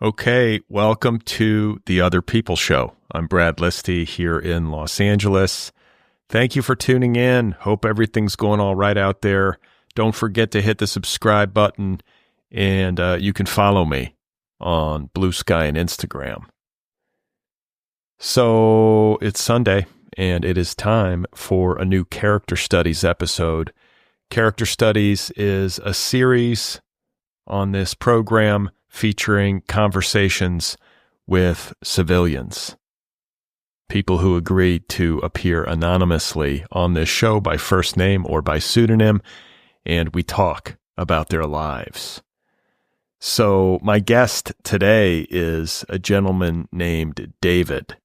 Okay, welcome to the Otherppl Show. I'm Brad Listi here in Los Angeles. Thank you for tuning in. Hope everything's going all right out there. Don't forget to hit the subscribe button, and you can follow me on Bluesky and Instagram. So it's Sunday, and it is time for a new Character Studies episode. Character Studies is a series on this program featuring conversations with civilians, people who agreed to appear anonymously on this show by first name or by pseudonym, and we talk about their lives. So my guest today is a gentleman named David.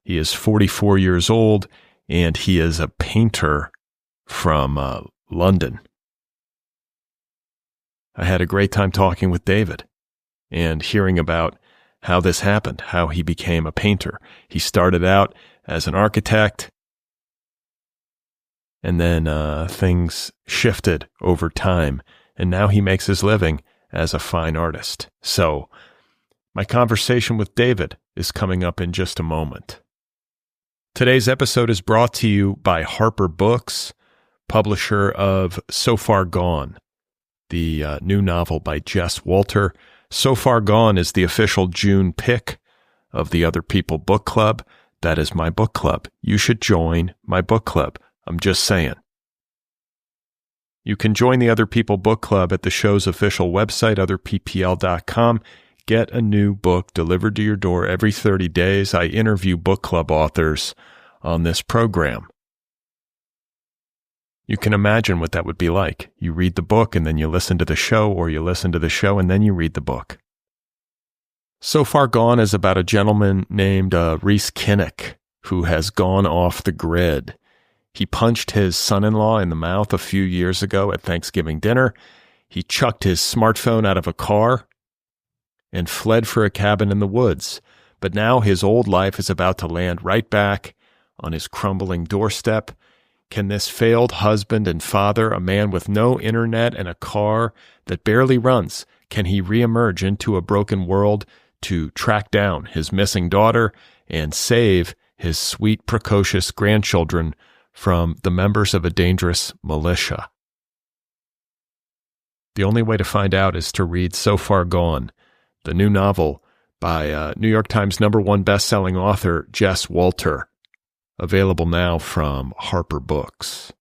He is 44 years old, and he is a painter from London. I had a great time talking with David and hearing about how this happened, how he became a painter. He started out as an architect, and then things shifted over time, and now he makes his living as a fine artist. So my conversation with David is coming up in just a moment. Today's episode is brought to you by Harper Books, publisher of So Far Gone, the new novel by Jess Walter. So Far Gone is the official June pick of the Otherppl Book Club. That is my book club. You should join my book club. I'm just saying. You can join the Otherppl Book Club at the show's official website, otherppl.com. Get a new book delivered to your door every 30 days. I interview book club authors on this program. You can imagine what that would be like. You read the book and then you listen to the show, or you listen to the show and then you read the book. So Far Gone is about a gentleman named Rhys Kinnick who has gone off the grid. He punched his son-in-law in the mouth a few years ago at Thanksgiving dinner. He chucked his smartphone out of a car and fled for a cabin in the woods. But now his old life is about to land right back on his crumbling doorstep. Can this failed husband and father, a man with no internet and a car that barely runs, can he reemerge into a broken world to track down his missing daughter and save his sweet, precocious grandchildren from the members of a dangerous militia? The only way to find out is to read So Far Gone, the new novel by New York Times #1 best-selling author Jess Walter, available now from Harper Books.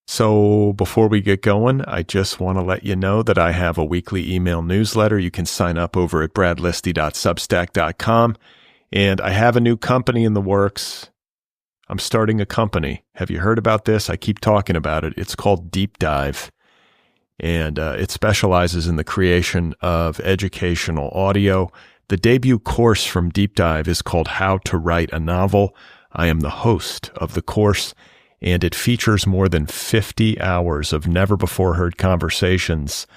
So before we get going, I just want to let you know that I have a weekly email newsletter. You can sign up over at bradlisti.substack.com. And I have a new company in the works. I'm starting a company. Have you heard about this? I keep talking about it. It's called Deep Dive. And it specializes in the creation of educational audio. The debut course from Deep Dive is called How to Write a Novel. I am the host of the course, and it features more than 50 hours of never-before-heard conversations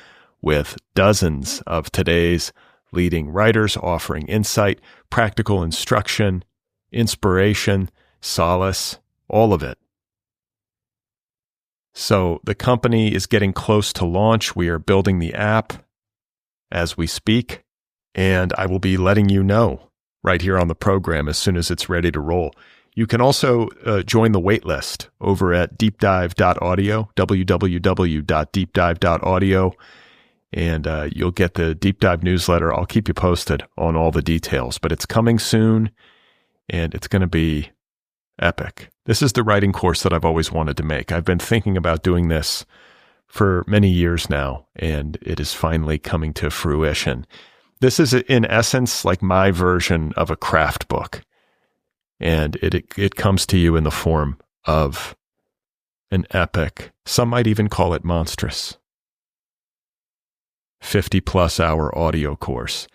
with dozens of today's leading writers, offering insight, practical instruction, inspiration, solace, all of it. So the company is getting close to launch. We are building the app as we speak, and I will be letting you know right here on the program as soon as it's ready to roll. You can also join the waitlist over at deepdive.audio, www.deepdive.audio, and you'll get the Deep Dive newsletter. I'll keep you posted on all the details, but it's coming soon, and it's going to be epic. This is the writing course that I've always wanted to make. I've been thinking about doing this for many years now, and it is finally coming to fruition. This is, in essence, like my version of a craft book. And it comes to you in the form of an epic, some might even call it monstrous, 50-plus hour audio course.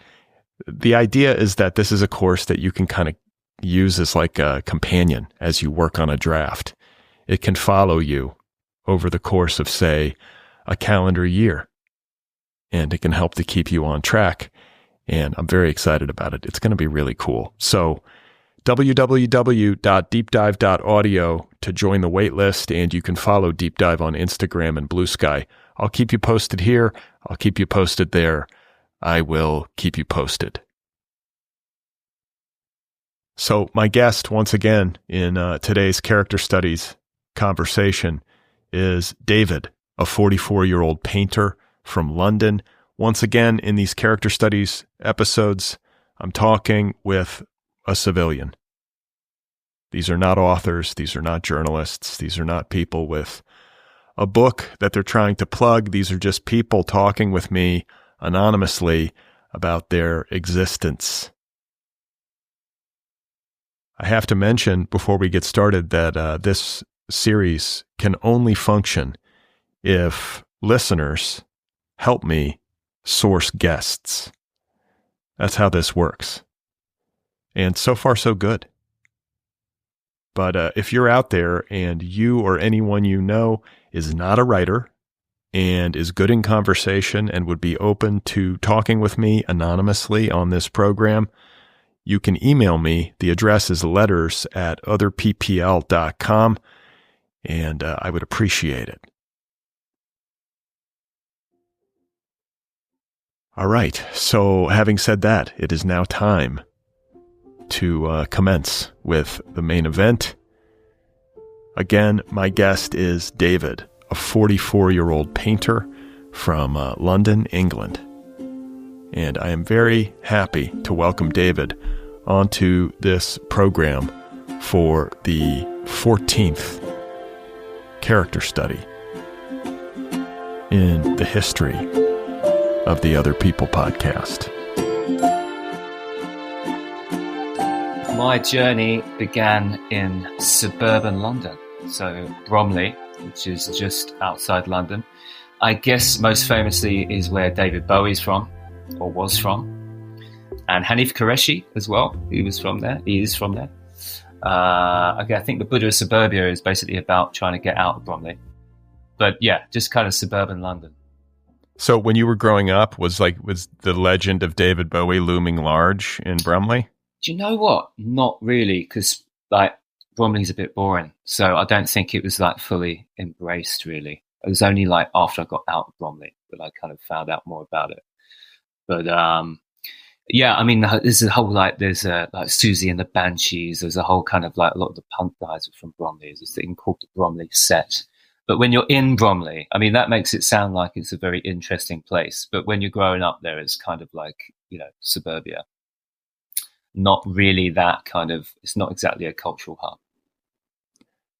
The idea is that this is a course that you can kind of use as like a companion as you work on a draft. It can follow you over the course of, say, a calendar year, and it can help to keep you on track. And I'm very excited about it. It's going to be really cool. So www.deepdive.audio to join the waitlist, and you can follow Deep Dive on Instagram and Bluesky. I'll keep you posted here. I'll keep you posted there. I will keep you posted. So my guest, once again, in today's character studies conversation is David, a 44-year-old painter from London. Once again, in these character studies episodes, I'm talking with a civilian. These are not authors. These are not journalists. These are not people with a book that they're trying to plug. These are just people talking with me anonymously about their existence. I have to mention before we get started that this series can only function if listeners help me source guests. That's how this works. And so far, so good. But if you're out there and you or anyone you know is not a writer and is good in conversation and would be open to talking with me anonymously on this program, you can email me. The address is letters@otherppl.com, and I would appreciate it. All right, so having said that, it is now time to commence with the main event. Again, my guest is David, a 44-year-old painter from London, England. And I am very happy to welcome David onto this program for the 14th character study in the history of the Otherppl podcast. My journey began in suburban London, so Bromley, which is just outside London. I guess most famously is where David Bowie's from, or was from, and Hanif Qureshi as well. He is from there. I think the Buddha of Suburbia is basically about trying to get out of Bromley. But yeah, just kind of suburban London. So when you were growing up, was the legend of David Bowie looming large in Bromley? Do you know what? Not really, because Bromley's a bit boring. So I don't think it was fully embraced, really. It was only after I got out of Bromley that I kind of found out more about it. But yeah, I mean, there's a whole there's Susie and the Banshees. There's a whole kind of a lot of the punk guys are from Bromley. There's this thing called the Bromley Set. But when you're in Bromley, I mean, that makes it sound like it's a very interesting place. But when you're growing up there, it's kind of suburbia. Not really that kind of, it's not exactly a cultural hub.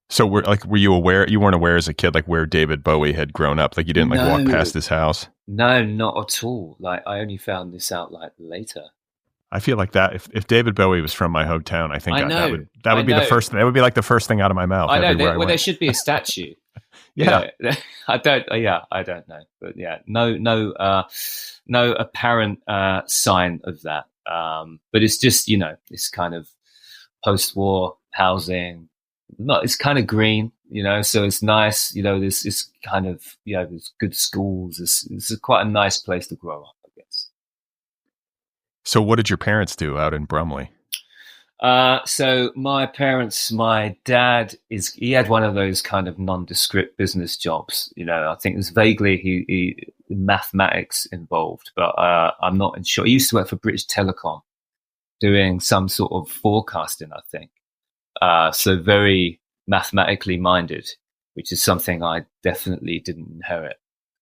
So were you aware, you weren't aware as a kid, where David Bowie had grown up? You didn't walk past his house? No, not at all. I only found this out later. I feel like that if David Bowie was from my hometown, I think that would be the first, that would be the first thing out of my mouth. I know. There should be a statue. Yeah. I don't know. But yeah, no apparent sign of that. But it's just, it's kind of post-war housing. It's kind of green, so it's nice. There's this kind of, there's good schools. It's quite a nice place to grow up, I guess. So what did your parents do out in Bromley? So my dad he had one of those kind of nondescript business jobs. I think there's vaguely he mathematics involved, but I'm not sure. He used to work for British Telecom doing some sort of forecasting, I think. So very mathematically minded, which is something I definitely didn't inherit.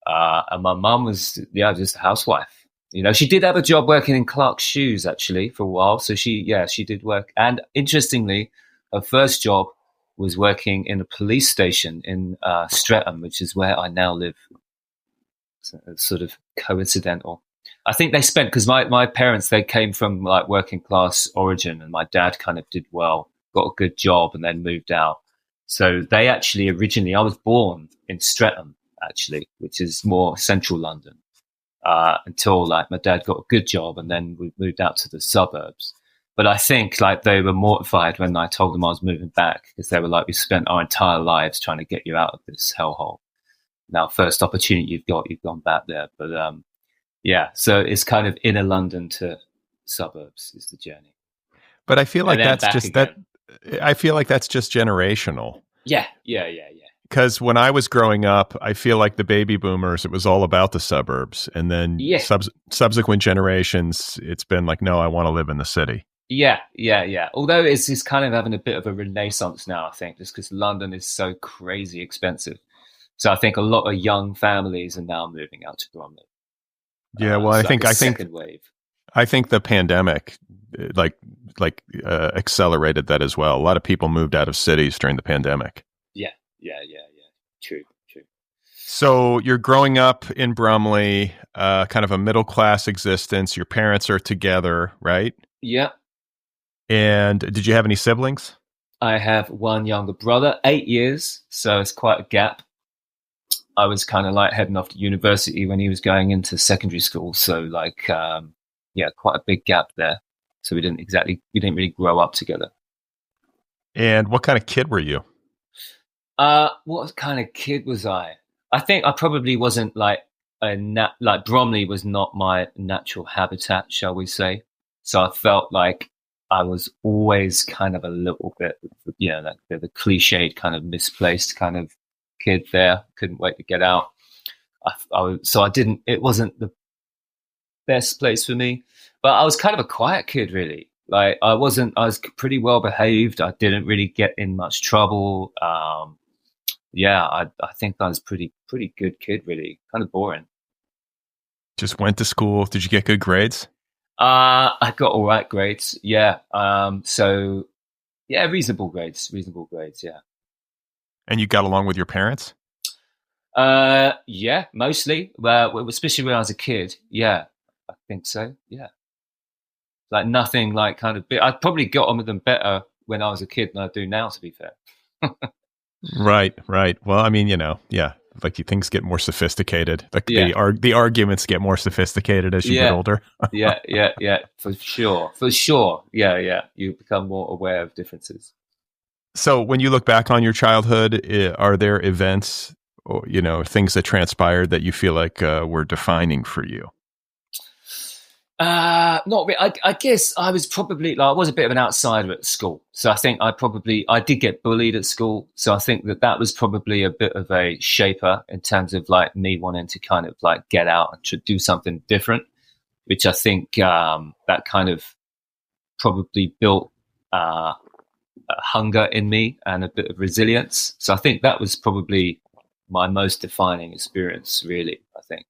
And my mum was, just a housewife. She did have a job working in Clark's Shoes actually for a while. So she did work. And interestingly, her first job was working in a police station in Streatham, which is where I now live. So it's sort of coincidental. I think they spent, because my parents, they came from working class origin, and my dad kind of did well, got a good job, and then moved out. So they actually originally, I was born in Streatham actually, which is more central London. Until my dad got a good job, and then we moved out to the suburbs. But I think they were mortified when I told them I was moving back, because they were we spent our entire lives trying to get you out of this hellhole. Now, first opportunity you've gone back there. But yeah, so it's kind of inner London to suburbs is the journey. But I feel like that's just again. I feel like that's just generational. Yeah. Because when I was growing up, I feel like the baby boomers, it was all about the suburbs. And then Yeah. subsequent generations, it's been like, no, I want to live in the city. Yeah. Although it's kind of having a bit of a renaissance now, I think, just because London is so crazy expensive. So I think a lot of young families are now moving out to Bromley. Yeah, well, I think second wave. I think the pandemic accelerated that as well. A lot of people moved out of cities during the pandemic. Yeah. True. So you're growing up in Bromley, kind of a middle class existence. Your parents are together, right? Yeah. And did you have any siblings? I have one younger brother, 8 years, so it's quite a gap. I was kind of like heading off to university when he was going into secondary school, so like, quite a big gap there. So we didn't really grow up together. And what kind of kid were you? What kind of kid was I? I think I probably wasn't like Bromley was not my natural habitat, shall we say. So I felt like I was always kind of a little bit, like the cliched kind of misplaced kind of kid there. Couldn't wait to get out. It wasn't the best place for me, but I was kind of a quiet kid, really. Like I was pretty well behaved. I didn't really get in much trouble. I think I was pretty good kid, really. Kind of boring. Just went to school. Did you get good grades? I got all right grades. Yeah. Reasonable grades. Yeah. And you got along with your parents? Yeah, mostly. Well, especially when I was a kid. Yeah, I think so. Yeah. Like nothing like kind of I probably got on with them better when I was a kid than I do now, to be fair. Right. Well, I mean, yeah, like things get more sophisticated. Like the arguments get more sophisticated as you get older. yeah, for sure. Yeah. You become more aware of differences. So when you look back on your childhood, are there events or, things that transpired that you feel like were defining for you? Not really. I guess I was probably I was a bit of an outsider at school. So I think I did get bullied at school. So I think that was probably a bit of a shaper in terms of like me wanting to kind of like get out and to do something different, which I think that kind of probably built a hunger in me and a bit of resilience. So I think that was probably my most defining experience, really, I think.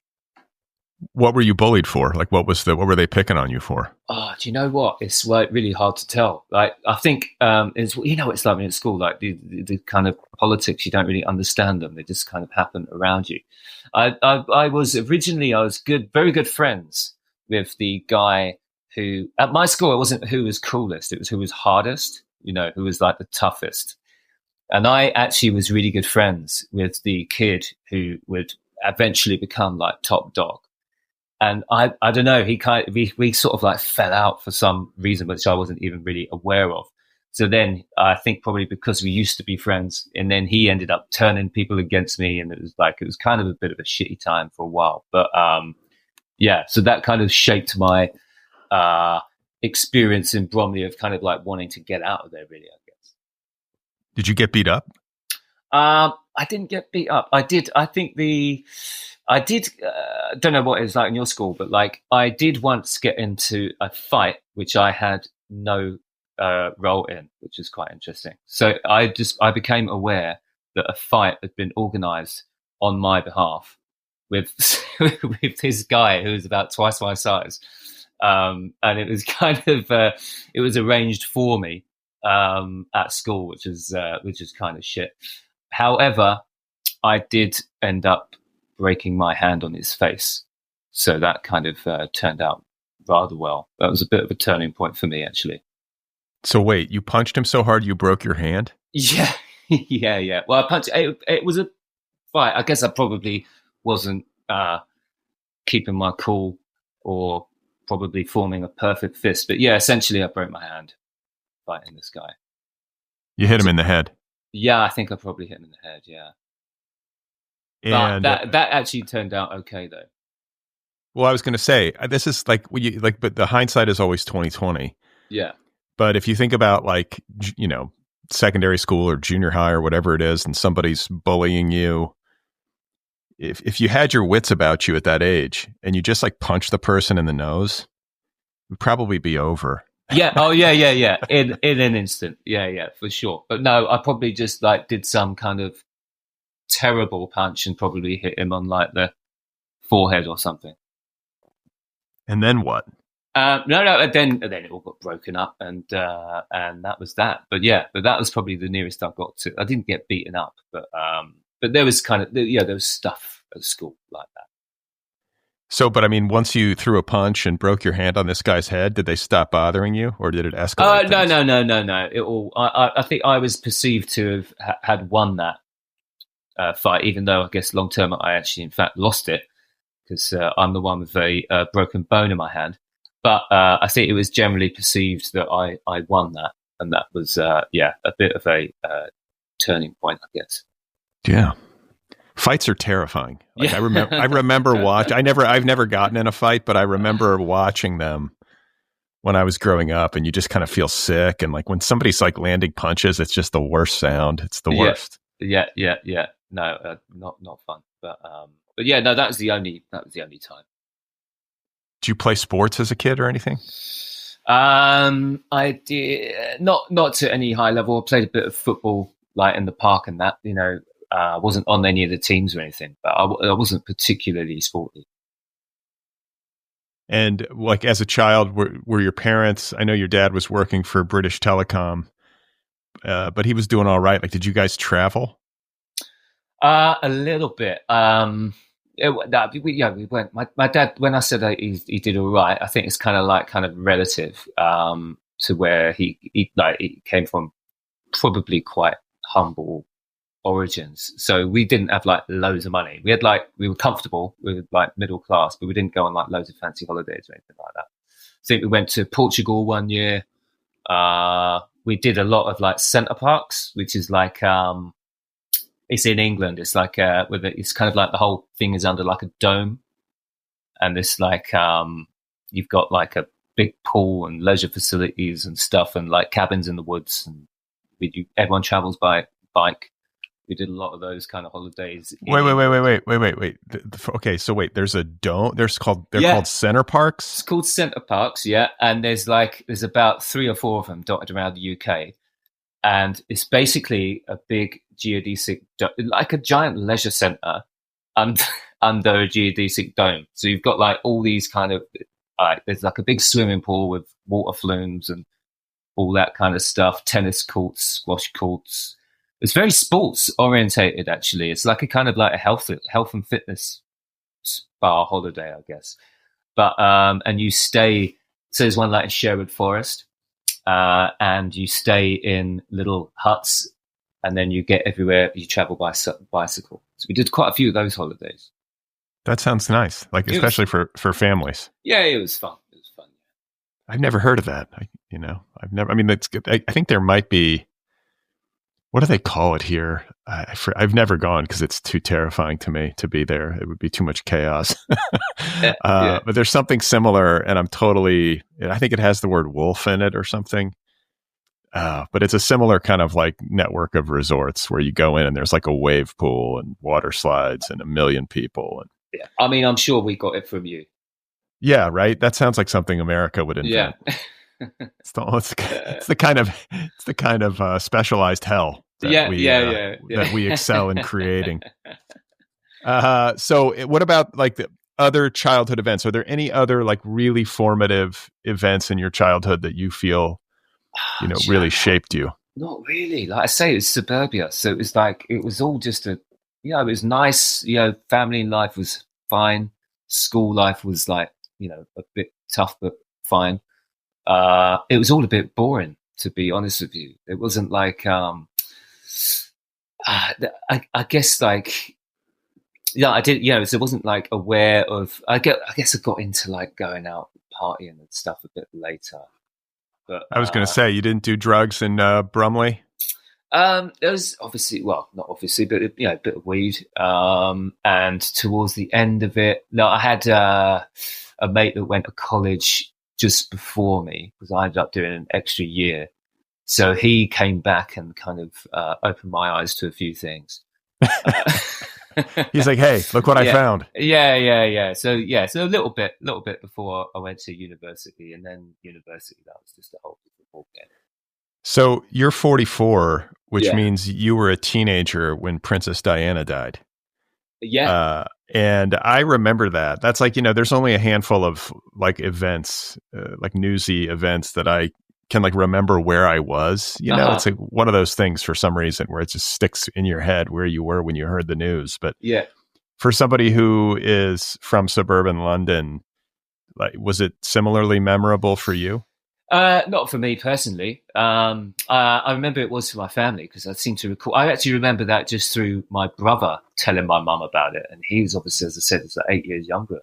What were you bullied for? Like, what were they picking on you for? Oh, do you know what? It's like really hard to tell. Like, I think it's it's like when at school, like the kind of politics, you don't really understand them. They just kind of happen around you. I was very good friends with the guy who at my school, it wasn't who was coolest, it was who was hardest. Who was like the toughest. And I actually was really good friends with the kid who would eventually become like top dog. And I don't know, we sort of like fell out for some reason, which I wasn't even really aware of. So then I think probably because we used to be friends, and then he ended up turning people against me. And it was kind of a bit of a shitty time for a while. But so that kind of shaped my experience in Bromley of kind of like wanting to get out of there, really, I guess. Did you get beat up? I didn't get beat up. I did. I don't know what it was like in your school, but like I did once get into a fight, which I had no role in, which is quite interesting. So I became aware that a fight had been organized on my behalf with with this guy who was about twice my size. And it was kind of it was arranged for me at school, which is kind of shit. However, I did end up breaking my hand on his face, so that kind of turned out rather well. That was a bit of a turning point for me, actually. So wait, you punched him so hard you broke your hand? Yeah. Yeah. Well, I punched. It was a fight. I guess I probably wasn't keeping my cool or probably forming a perfect fist. But yeah, essentially I broke my hand fighting this guy. You hit him in the head? Yeah, I think I probably hit him in the head, yeah. And that actually turned out okay, though. Well, I was going to say, this is but the hindsight is always 20/20. Yeah. But if you think about secondary school or junior high or whatever it is, and somebody's bullying you, if you had your wits about you at that age and you just like punch the person in the nose, it would probably be over. Yeah. Oh, yeah. In an instant. Yeah, for sure. But no, I probably just like did some kind of terrible punch and probably hit him on like the forehead or something. And then what? No. And then it all got broken up, and that was that. But that was probably the nearest I got to. I didn't get beaten up, but there was kind of there was stuff at school like that. So, but I mean, once you threw a punch and broke your hand on this guy's head, did they stop bothering you, or did it escalate? No. It all. I think I was perceived to have had won that fight, even though I guess long term I actually, in fact, lost it because I'm the one with a broken bone in my hand. But I think it was generally perceived that I won that, and that was a bit of a turning point, I guess. Yeah. Fights are terrifying. Like, yeah. I remember I've never gotten in a fight, but I remember watching them when I was growing up, and you just kind of feel sick. And like when somebody's like landing punches, it's just the worst sound. It's the worst. Yeah. No, not fun. But yeah, no, that was the only time. Did you play sports as a kid or anything? I did not to any high level. I played a bit of football, like in the park and that, I wasn't on any of the teams or anything, but I wasn't particularly sporty. And like as a child, were your parents, I know your dad was working for British Telecom, but he was doing all right. Like, did you guys travel? A little bit. We went. My dad, when I said that he did all right, I think it's kind of relative to where he came from, probably quite humble origins. So we didn't have like loads of money. We were comfortable. We were like middle class, but we didn't go on like loads of fancy holidays or anything like that. I think we went to Portugal one year. We did a lot of like Center Parks, which is like it's in England. It's like it's kind of like the whole thing is under like a dome, and it's like you've got like a big pool and leisure facilities and stuff, and like cabins in the woods, and everyone travels by bike. We did a lot of those kind of holidays. Wait. Okay, so wait, there's a dome. They're called Center Parks. It's called Center Parks, yeah. And there's about 3 or 4 of them dotted around the UK, and it's basically a big geodesic, like a giant leisure centre under a geodesic dome. So you've got like all these kind of there's like a big swimming pool with water flumes and all that kind of stuff. Tennis courts, squash courts. It's very sports orientated, actually. It's like a kind of like a health and fitness spa holiday, I guess. But and you stay. So there's one like in Sherwood Forest, and you stay in little huts, and then you get everywhere. You travel by bicycle. So we did quite a few of those holidays. That sounds nice, like especially for families. Yeah, it was fun. It was fun. I've never heard of that. I've never. I mean, that's good. I think there might be. What do they call it here? I've never gone because it's too terrifying to me to be there. It would be too much chaos. But there's something similar, and I think it has the word wolf in it or something. But it's a similar kind of like network of resorts where you go in and there's like a wave pool and water slides and 1 million people. And yeah, I mean, I'm sure we got it from you. Yeah, right. That sounds like something America would invent. Yeah. It's the kind of specialized hell that we excel in creating. So what about like the other childhood events? Are there any other like really formative events in your childhood that you feel, really shaped you? Not really. Like I say, it's suburbia. So it was like, it was all just it was nice. Family life was fine. School life was like, a bit tough, but fine. It was all a bit boring, to be honest with you. It wasn't like, I guess like, I did, so it wasn't like aware of, I guess I got into like going out partying and stuff a bit later. But I was going to say, you didn't do drugs in Brumley? There was obviously, well, not obviously, but a bit of weed. And towards the end of it, I had a mate that went to college just before me, because I ended up doing an extra year. So he came back and kind of opened my eyes to a few things. He's like, "Hey, look what I found." Yeah. So a little bit before I went to university, and then university, that was just a whole different ballgame. So you're 44, which means you were a teenager when Princess Diana died. Yeah. And I remember that. That's like, there's only a handful of like events, like newsy events that I can like remember where I was. It's like one of those things for some reason where it just sticks in your head where you were when you heard the news. But for somebody who is from suburban London, like, was it similarly memorable for you? Not for me personally. I remember it was for my family because I seem to recall. I actually remember that just through my brother telling my mum about it, and he was obviously, as I said, like 8 years younger.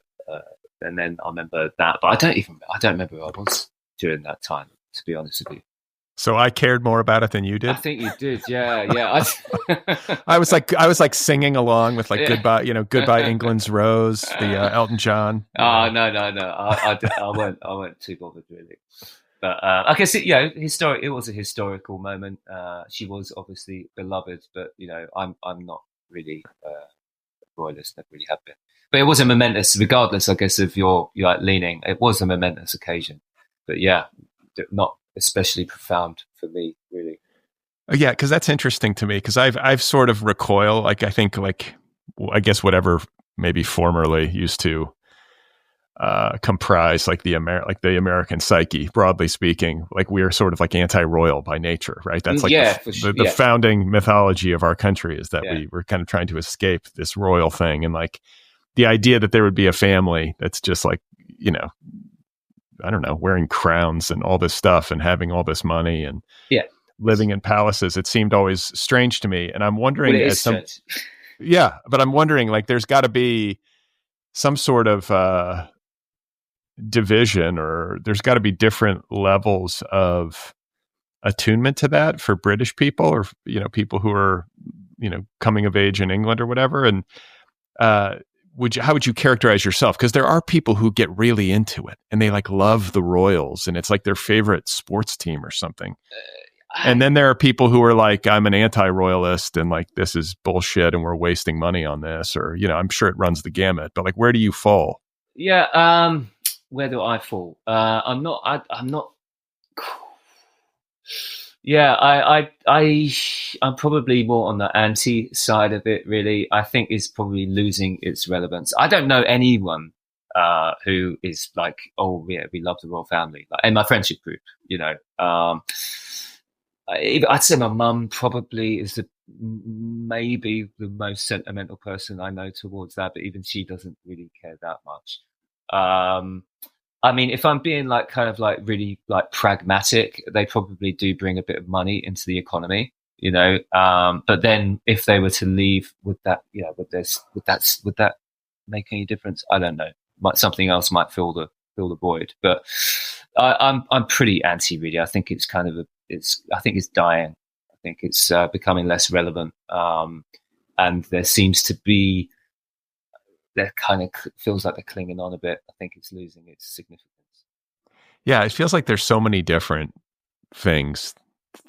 And then I remember that, but I don't remember who I was during that time, to be honest with you. So I cared more about it than you did. I think you did, yeah. I was like singing along with like Goodbye England's Rose, the Elton John. No. I weren't too bothered really. But I guess it was a historical moment. She was obviously beloved, but I'm not really a royalist. Never really have been. But it was a momentous, regardless, I guess, of your leaning. It was a momentous occasion. But yeah, not especially profound for me, really. Yeah, because that's interesting to me. Because I've sort of recoil. Like I think, like I guess whatever maybe formerly used to comprise like the American psyche, broadly speaking. Like we're sort of like anti-royal by nature, right? That's like the founding mythology of our country is that we were kind of trying to escape this royal thing, and like the idea that there would be a family that's just like I don't know, wearing crowns and all this stuff and having all this money and living in palaces. It seemed always strange to me, and I'm wondering but I'm wondering like there's got to be some sort of division, or there's got to be different levels of attunement to that for British people, or people who are coming of age in England or whatever. And how would you characterize yourself? Because there are people who get really into it and they like love the Royals and it's like their favorite sports team or something. And then there are people who are like, I'm an anti-royalist and like this is bullshit and we're wasting money on this, or I'm sure it runs the gamut. But like, where do you fall? Yeah. Where do I fall? I'm not. Yeah, I'm probably more on the anti side of it. Really, I think it's probably losing its relevance. I don't know anyone who is like, oh yeah, we love the royal family. Like, in my friendship group, I'd say my mum probably is maybe the most sentimental person I know towards that, but even she doesn't really care that much. I mean, if I'm being like kind of like really like pragmatic, they probably do bring a bit of money into the economy, but then if they were to leave, would that make any difference? I don't know. Something else might fill the void, but I'm pretty anti really. I think it's kind of I think it's dying. I think it's becoming less relevant. And there seems to be, that kind of feels like they're clinging on a bit. I think it's losing its significance. Yeah, it feels like there's so many different things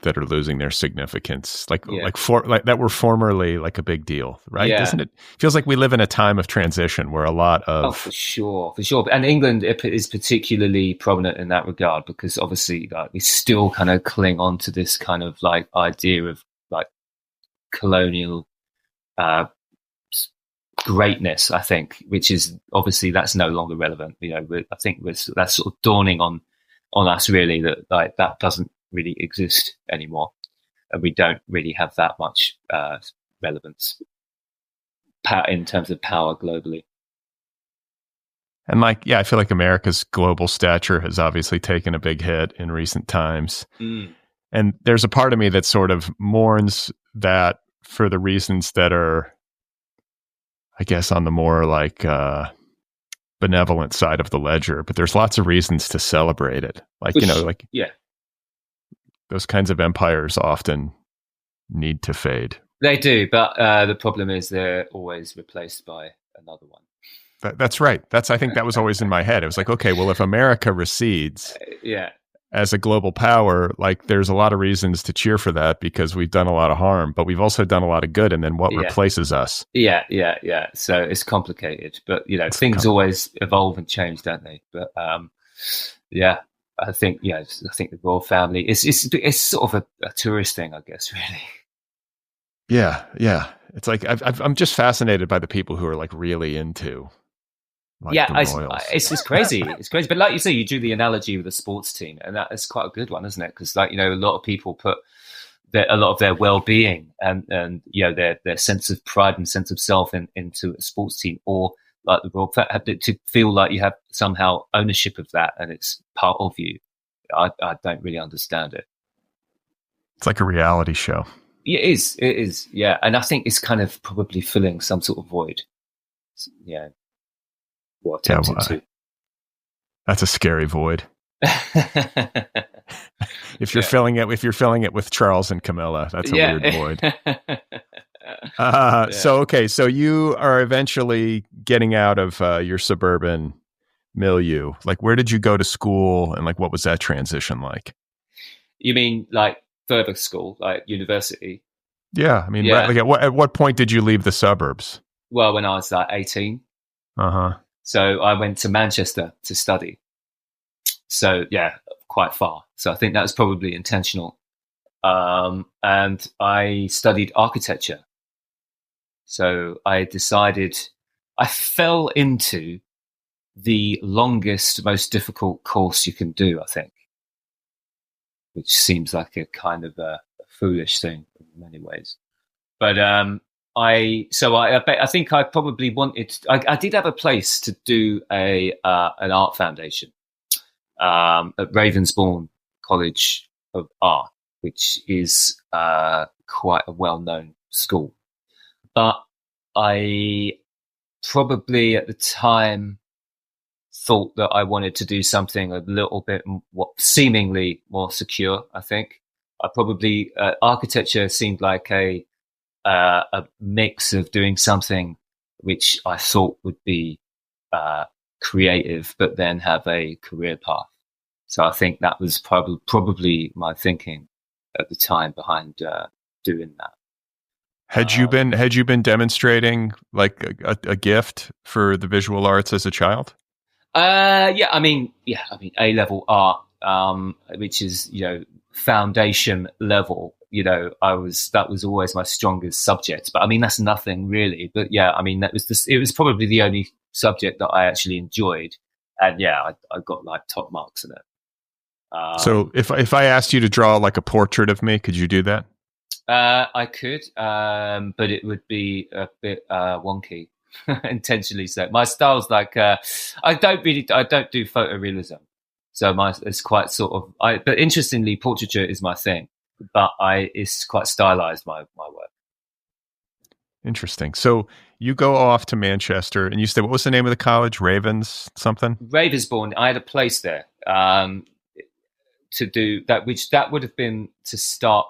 that are losing their significance, like that were formerly like a big deal, right? Yeah. Doesn't it? Feels like we live in a time of transition where a lot of for sure, and England is particularly prominent in that regard because obviously we still kind of cling on to this kind of like idea of like colonial greatness, I think, which is obviously that's no longer relevant. I think that's sort of dawning on us really that like that doesn't really exist anymore, and we don't really have that much relevance in terms of power globally. And like, I feel like America's global stature has obviously taken a big hit in recent times. And there's a part of me that sort of mourns that for the reasons that are, I guess, on the more like benevolent side of the ledger, but there's lots of reasons to celebrate it. Like, those kinds of empires often need to fade. They do, but the problem is they're always replaced by another one. That's right. I think that was always in my head. It was like, okay, well, if America recedes, as a global power, like there's a lot of reasons to cheer for that because we've done a lot of harm, but we've also done a lot of good. And then what replaces us? Yeah. So it's complicated, but things always evolve and change, don't they? But I think the royal family it's sort of a tourist thing, I guess, really. Yeah. It's like I'm just fascinated by the people who are like really into. It's crazy. It's crazy. But like you say, you do the analogy with a sports team, and that is quite a good one, isn't it? Because a lot of people put a lot of their well-being and their sense of pride and sense of self into a sports team, or like the Royal Family, to feel like you have somehow ownership of that and it's part of you. I don't really understand it. It's like a reality show. It is. Yeah. And I think it's kind of probably filling some sort of void. Yeah. Well, to. That's a scary void. If you're filling it with Charles and Camilla, that's a weird void. So you are eventually getting out of your suburban milieu. Like, where did you go to school, and like, what was that transition like? You mean like further school, like university? Yeah, I mean, like at what point did you leave the suburbs? Well, when I was like 18. So I went to Manchester to study. So quite far. So I think that was probably intentional. And I studied architecture. So I fell into the longest, most difficult course you can do, I think, which seems like a kind of a foolish thing in many ways. But I think I probably wanted. I did have a place to do an art foundation at Ravensbourne College of Art, which is quite a well-known school. But I probably at the time thought that I wanted to do something a little bit seemingly more secure. I think I probably architecture seemed like a mix of doing something which I thought would be creative, but then have a career path. So I think that was probably my thinking at the time behind doing that. Had you been demonstrating like a gift for the visual arts as a child? I mean A-level art, which is foundation level. That was always my strongest subject. But I mean that's nothing really. But it was probably the only subject that I actually enjoyed, and I got like top marks in it. So if I asked you to draw like a portrait of me, could you do that? I could, but it would be a bit wonky, intentionally so. My style's like I don't do photorealism, so it's quite sort of. But interestingly, portraiture is my thing, but it's quite stylized my work. Interesting. So you go off to Manchester, and you say, what was the name of the college? Ravensbourne. I had a place there to do that, which that would have been to start.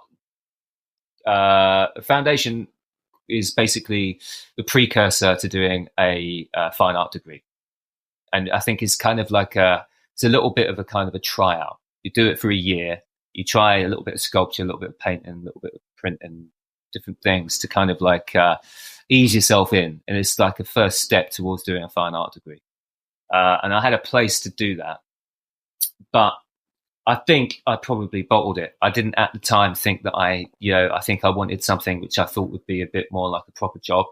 Foundation is basically the precursor to doing a fine art degree, and I think it's kind of like it's a little bit of a kind of a tryout. You do it for a year. You try a little bit of sculpture, a little bit of painting, a little bit of printing, different things to kind of like ease yourself in, and it's like a first step towards doing a fine art degree. And I had a place to do that, but I think I probably bottled it. I didn't at the time think that I think I wanted something which I thought would be a bit more like a proper job,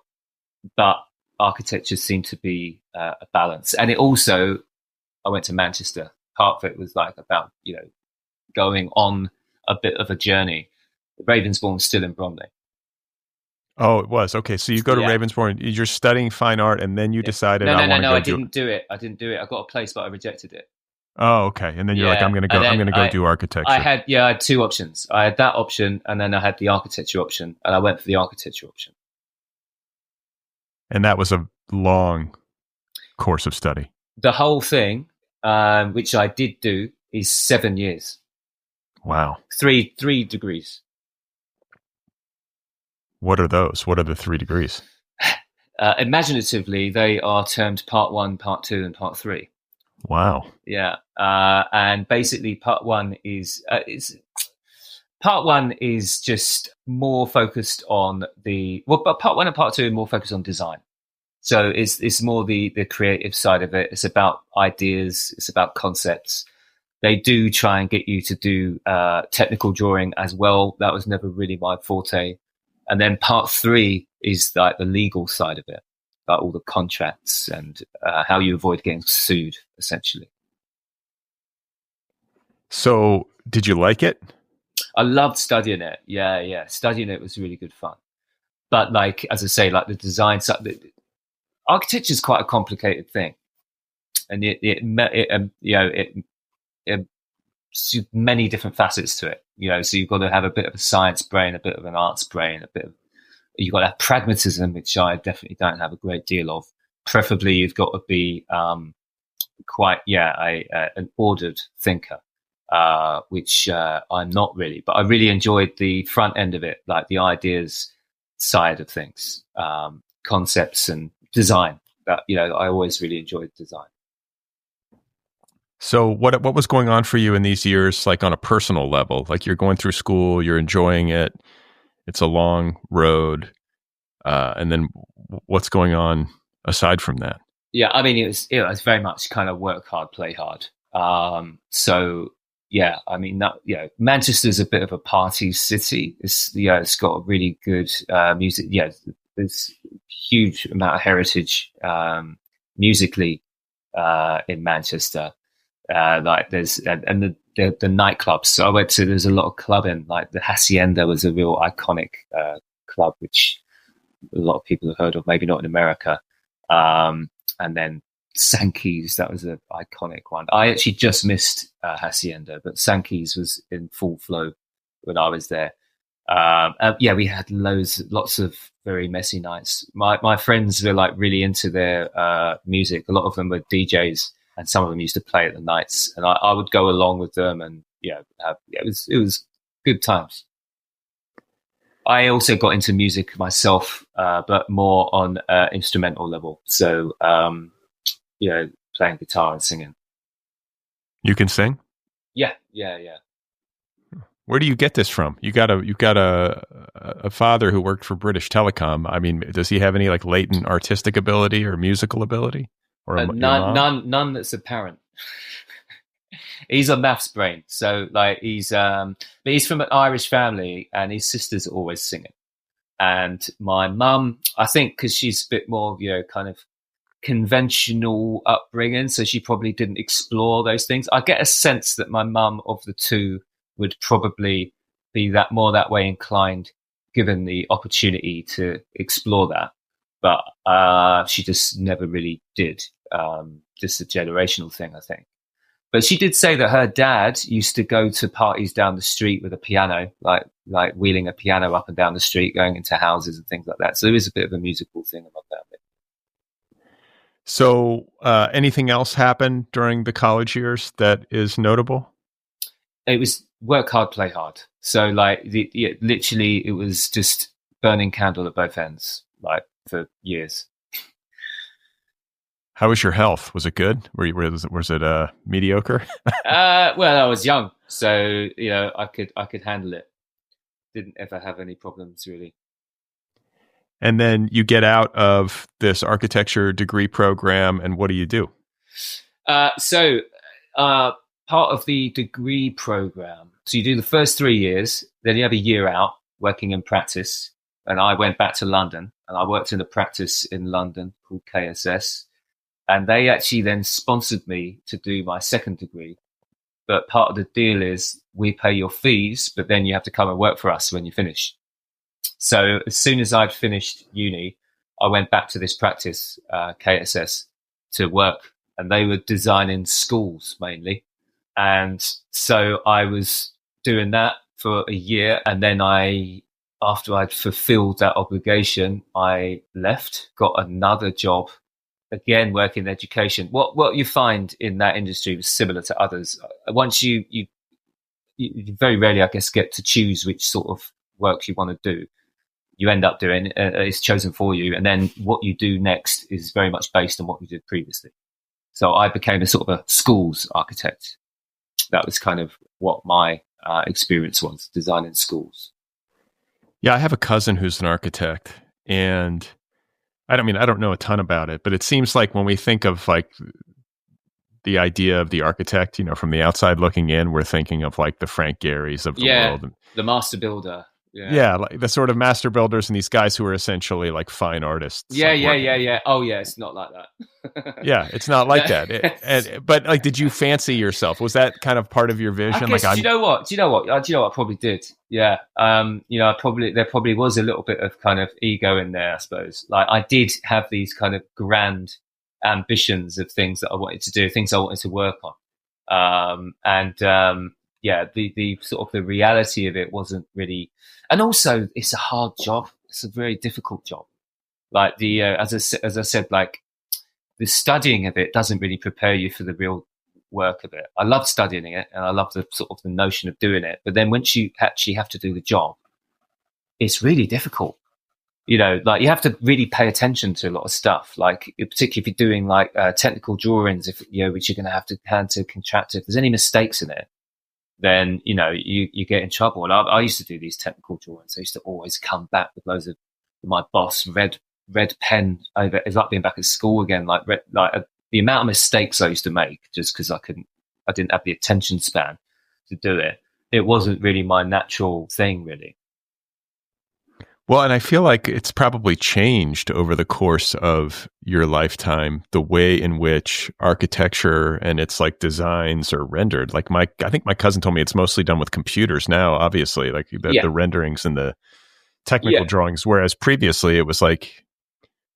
but architecture seemed to be a balance. And it also, I went to Manchester. Part of it was like about, going on a bit of a journey. Ravensbourne's still in Bromley. Oh, it was. Okay. So you go to Ravensbourne, you're studying fine art, and then you decided No, I didn't do it. I got a place, but I rejected it. Oh, okay. And then you're like, I'm going to go do architecture. I had two options. I had that option, and then I had the architecture option, and I went for the architecture option. And that was a long course of study. The whole thing, which I did do, is 7 years. Wow. Three degrees. What are those? What are the 3 degrees? Imaginatively, they are termed part 1, part 2, and part 3. Wow. Yeah. And basically part one is just more focused on but part one and part two are more focused on design. So it's more the creative side of it. It's about ideas. It's about concepts. They do try and get you to do technical drawing as well. That was never really my forte. And then part three is like the legal side of it, like all the contracts and how you avoid getting sued, essentially. So did you like it? I loved studying it. Yeah. Studying it was really good fun. But like, as I say, like the design side, architecture is quite a complicated thing. And it many different facets to it, so you've got to have a bit of a science brain, a bit of an arts brain, you've got to have pragmatism, which I definitely don't have a great deal of. Preferably you've got to be an ordered thinker, which I'm not really, but I really enjoyed the front end of it, like the ideas side of things, concepts and design. That I always really enjoyed design. So what was going on for you in these years, like on a personal level? Like you're going through school, you're enjoying it, it's a long road, and then what's going on aside from that? Yeah, I mean, it was very much kind of work hard, play hard. So yeah, I mean, Manchester's a bit of a party city. It's got a really good music. Yeah, there's a huge amount of heritage musically in Manchester. Like there's and the nightclubs. So I went to. There's a lot of clubbing. Like the Hacienda was a real iconic club, which a lot of people have heard of. Maybe not in America. And then Sankey's, that was an iconic one. I actually just missed Hacienda, but Sankey's was in full flow when I was there. We had lots of very messy nights. My friends were like really into their music. A lot of them were DJs, and some of them used to play at the nights, and I would go along with them, and it was good times. I also got into music myself, but more on instrumental level. So, playing guitar and singing. You can sing? Yeah. Where do you get this from? You've got a father who worked for British Telecom. I mean, does he have any like latent artistic ability or musical ability? Or none that's apparent. He's a maths brain, so like but he's from an Irish family, and his sister's always singing. And my mum, I think, because she's a bit more, kind of conventional upbringing, so she probably didn't explore those things. I get a sense that my mum, of the two, would probably be that way inclined, given the opportunity to explore that. But she just never really did. Just a generational thing, I think. But she did say that her dad used to go to parties down the street with a piano, like wheeling a piano up and down the street, going into houses and things like that. So there is a bit of a musical thing about that. So anything else happen during the college years that is notable? It was work hard, play hard. So like literally it was just burning candle at both ends, like for years. How was your health? Was it good? Was it mediocre? Well, I was young, so I could handle it. Didn't ever have any problems really. And then you get out of this architecture degree program, and what do you do? So part of the degree program, so you do the first 3 years, then you have a year out working in practice. And I went back to London, and I worked in a practice in London called KSS. And they actually then sponsored me to do my second degree. But part of the deal is we pay your fees, but then you have to come and work for us when you finish. So as soon as I'd finished uni, I went back to this practice, KSS, to work. And they were designing schools mainly. And so I was doing that for a year. And then after I'd fulfilled that obligation, I left, got another job. Again, work in education. What you find in that industry was similar to others. Once you very rarely, I guess, get to choose which sort of work you want to do. You end up doing it's chosen for you, and then what you do next is very much based on what you did previously. So I became a sort of a schools architect. That was kind of what my experience was, designing schools. Yeah, I have a cousin who's an architect, and I don't know a ton about it, but it seems like when we think of like the idea of the architect, from the outside looking in, we're thinking of like the Frank Gehry's of the world. The master builder. Yeah, like the sort of master builders and these guys who are essentially like fine artists. Yeah. Oh, yeah, it's not like that. Yeah, it's not like that. But like, did you fancy yourself? Was that kind of part of your vision? I guess, do you know what? I probably did. Yeah. There probably was a little bit of kind of ego in there, I suppose. Like I did have these kind of grand ambitions of things that I wanted to do, things I wanted to work on. The sort of the reality of it wasn't really, and also it's a hard job. It's a very difficult job. Like as I said, like the studying of it doesn't really prepare you for the real work of it. I love studying it and I love the sort of the notion of doing it. But then once you actually have to do the job, it's really difficult. Like you have to really pay attention to a lot of stuff, like particularly if you're doing like technical drawings, which you're going to have to hand to a contractor. If there's any mistakes in it, then, you get in trouble. And I used to do these technical drawings. I used to always come back with loads of my boss red pen over. It's like being back at school again, the amount of mistakes I used to make just because I didn't have the attention span to do it. It wasn't really my natural thing, really. Well, and I feel like it's probably changed over the course of your lifetime, the way in which architecture and its like designs are rendered. Like I think my cousin told me it's mostly done with computers now, obviously, like the renderings and the technical drawings. Whereas previously it was like,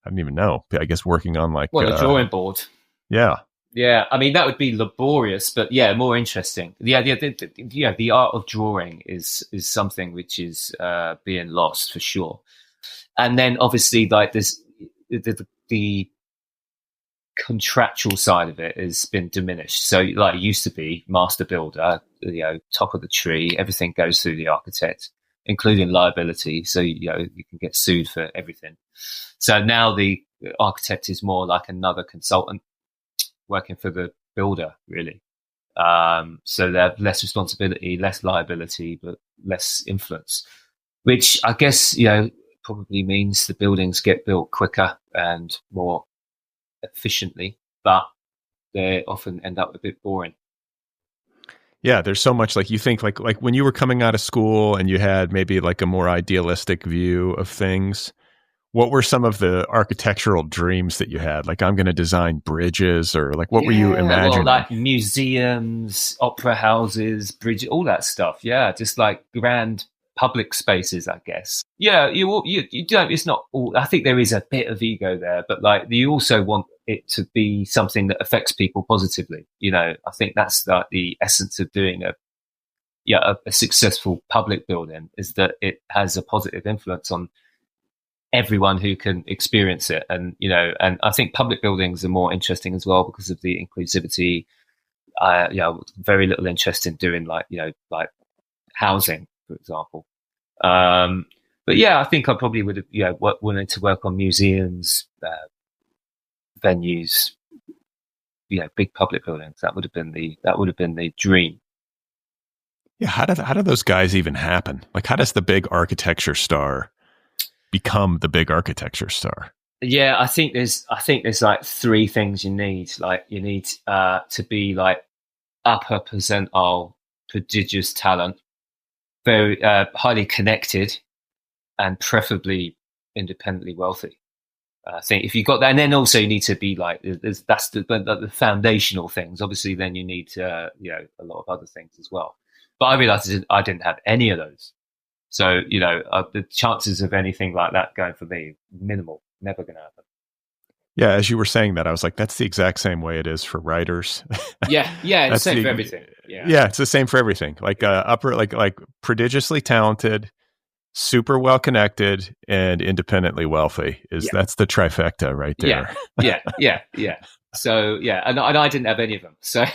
I don't even know, I guess working on like a drawing board. Yeah. Yeah, I mean, that would be laborious, but more interesting. The art of drawing is something which is being lost for sure. And then obviously, like this, the contractual side of it has been diminished. So, like it used to be, master builder, top of the tree, everything goes through the architect, including liability. So you can get sued for everything. So now the architect is more like another consultant, working for the builder, really. So they have less responsibility, less liability, but less influence, which I guess, probably means the buildings get built quicker and more efficiently, but they often end up a bit boring. Yeah, there's so much, like you think like when you were coming out of school and you had maybe like a more idealistic view of things, what were some of the architectural dreams that you had? Like, I'm going to design bridges, or like, what were you imagining? Well, like museums, opera houses, bridges, all that stuff. Yeah, just like grand public spaces, I guess. Yeah, you don't. It's not all. I think there is a bit of ego there, but like you also want it to be something that affects people positively. I think that's like the essence of doing a successful public building, is that it has a positive influence on everyone who can experience it. And and I think public buildings are more interesting as well because of the inclusivity. Very little interest in doing like housing, for example. But yeah, I think I probably would have wanted to work on museums, venues, big public buildings. That would have been the dream. Yeah, how do those guys even happen? Like, how does the big architecture star become the big architecture star? Yeah, I think there's like three things you need. Like you need to be like upper percentile, prodigious talent, very highly connected, and preferably independently wealthy. I think if you've got that, and then also you need to be like, that's the foundational things. Obviously, then you need a lot of other things as well. But I realized I didn't have any of those. So, the chances of anything like that going for me, minimal, never going to happen. Yeah, as you were saying that, I was like, that's the exact same way it is for writers. Yeah, it's the same for everything. Yeah, it's the same for everything. Like upper, like prodigiously talented, super well connected, and independently wealthy. That's the trifecta right there. Yeah. So and I didn't have any of them. So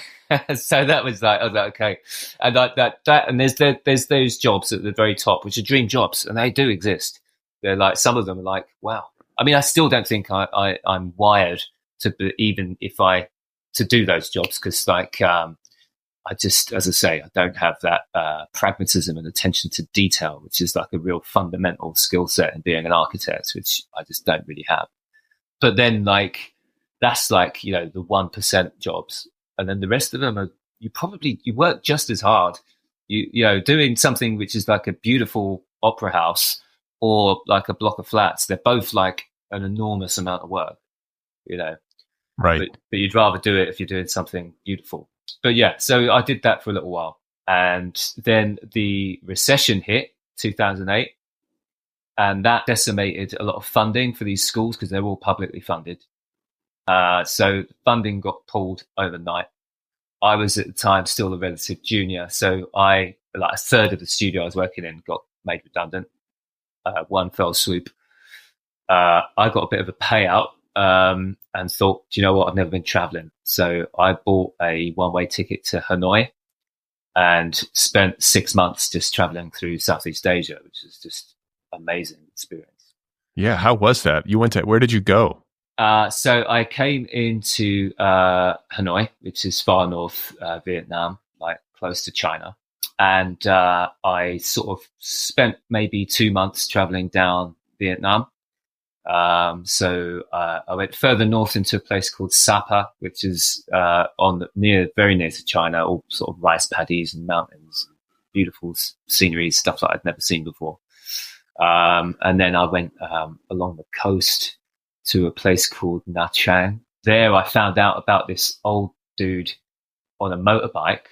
so that was like, I was like, okay, and that and there's those jobs at the very top which are dream jobs, and they do exist. They're like, some of them are like, wow. I mean, I still don't think I'm wired to be, even if I to do those jobs because, like, I just, as I say, I don't have that pragmatism and attention to detail, which is like a real fundamental skill set in being an architect, which I just don't really have. But then, like, that's like, you know, the 1% jobs, and then the rest of them are you work just as hard. You know, doing something which is like a beautiful opera house or like a block of flats. They're both like an enormous amount of work, you know. Right. But you'd rather do it if you're doing something beautiful. But yeah, so I did that for a little while. And then the recession hit, 2008, and that decimated a lot of funding for these schools because they're all publicly funded. So funding got pulled overnight. I was at the time still a relative junior, so like a third of the studio I was working in got made redundant. One fell swoop. I got a bit of a payout and thought, do you know what? I've never been traveling. So I bought a one-way ticket to Hanoi and spent 6 months just traveling through Southeast Asia, which is just amazing experience. Yeah. How was that? Where did you go? So I came into Hanoi, which is far north Vietnam, like close to China. And I sort of spent maybe 2 months traveling down Vietnam. So I went further north into a place called Sapa, which is very near to China, all sort of rice paddies and mountains, beautiful scenery, stuff that I'd never seen before. And then I went along the coast to a place called Nha Trang. There I found out about this old dude on a motorbike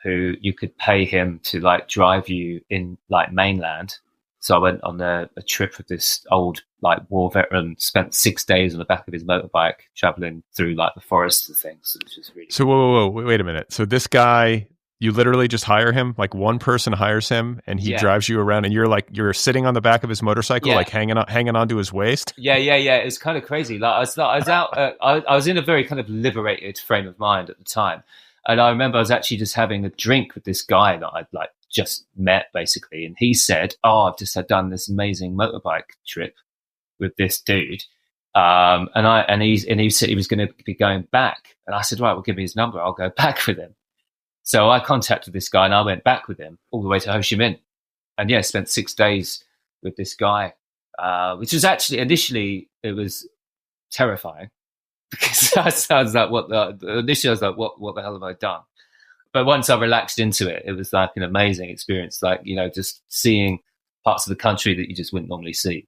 who you could pay him to like drive you in like mainland. So I went on a trip with this old like war veteran, spent 6 days on the back of his motorbike traveling through like the forests and things, which is really So whoa, wait a minute. So this guy, you literally just hire him, like one person hires him and he drives you around and you're sitting on the back of his motorcycle, like hanging on to his waist. Yeah. It's kind of crazy. Like I was out, I was in a very kind of liberated frame of mind at the time. And I remember I was actually just having a drink with this guy that I'd like just met basically. And he said, I've just done this amazing motorbike trip with this dude. And he said he was going to be going back. And I said, right, well, give me his number. I'll go back with him. So I contacted this guy and I went back with him all the way to Ho Chi Minh. And yeah, spent 6 days with this guy, which was actually initially, it was terrifying because I was like, initially I was like, what the hell have I done? But once I relaxed into it, it was like an amazing experience. Like, you know, just seeing parts of the country that you just wouldn't normally see.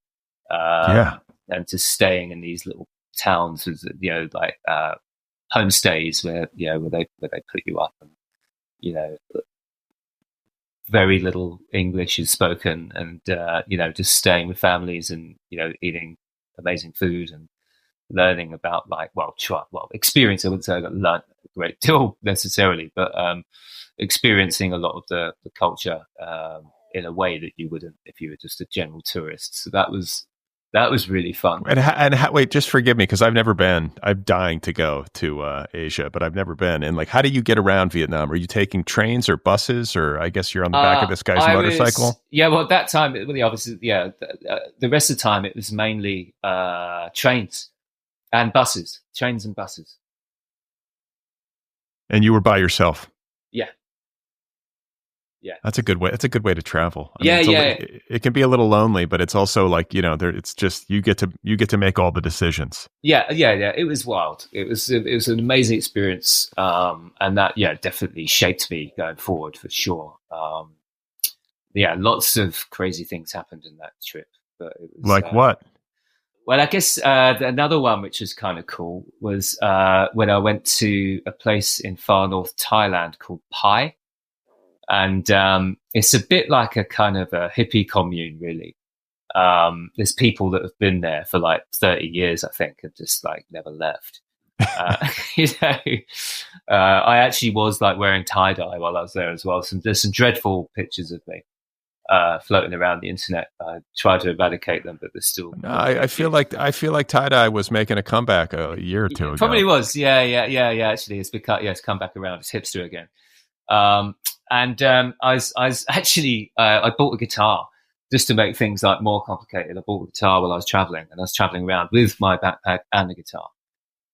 And just staying in these little towns with, you know, like homestays where they put you up and, you know, very little English is spoken and, you know, just staying with families and, you know, eating amazing food and learning about experience. I wouldn't say I learned a great deal necessarily, but experiencing a lot of the culture in a way that you wouldn't if you were just a general tourist. So that was really fun. Wait, just forgive me because I've never been. I'm dying to go to Asia, but I've never been. And like, how do you get around Vietnam? Are you taking trains or buses, or I guess you're on the back of this guy's motorcycle? Well, at that time, obviously, the rest of the time it was mainly trains and buses, trains and buses. And you were by yourself? Yeah. That's a good way. That's a good way to travel. It can be a little lonely, but it's also like, you know, it's just you get to make all the decisions. Yeah. It was wild. It was an amazing experience, and that definitely shaped me going forward for sure. Lots of crazy things happened in that trip. But it was, like what? Well, I guess another one which was kind of cool was when I went to a place in far north Thailand called Pai. And it's a bit like a kind of a hippie commune, really. There's people that have been there for like 30 years, I think, and just like never left. You know, I actually was like wearing tie-dye while I was there as well. There's some dreadful pictures of me floating around the internet. I tried to eradicate them, but they're still. No, I feel like tie-dye was making a comeback a year or two ago. Probably was. Yeah. Actually, it's come back around. It's hipster again. And I was actually I bought a guitar just to make things like more complicated. I bought a guitar while I was traveling, and I was traveling around with my backpack and the guitar.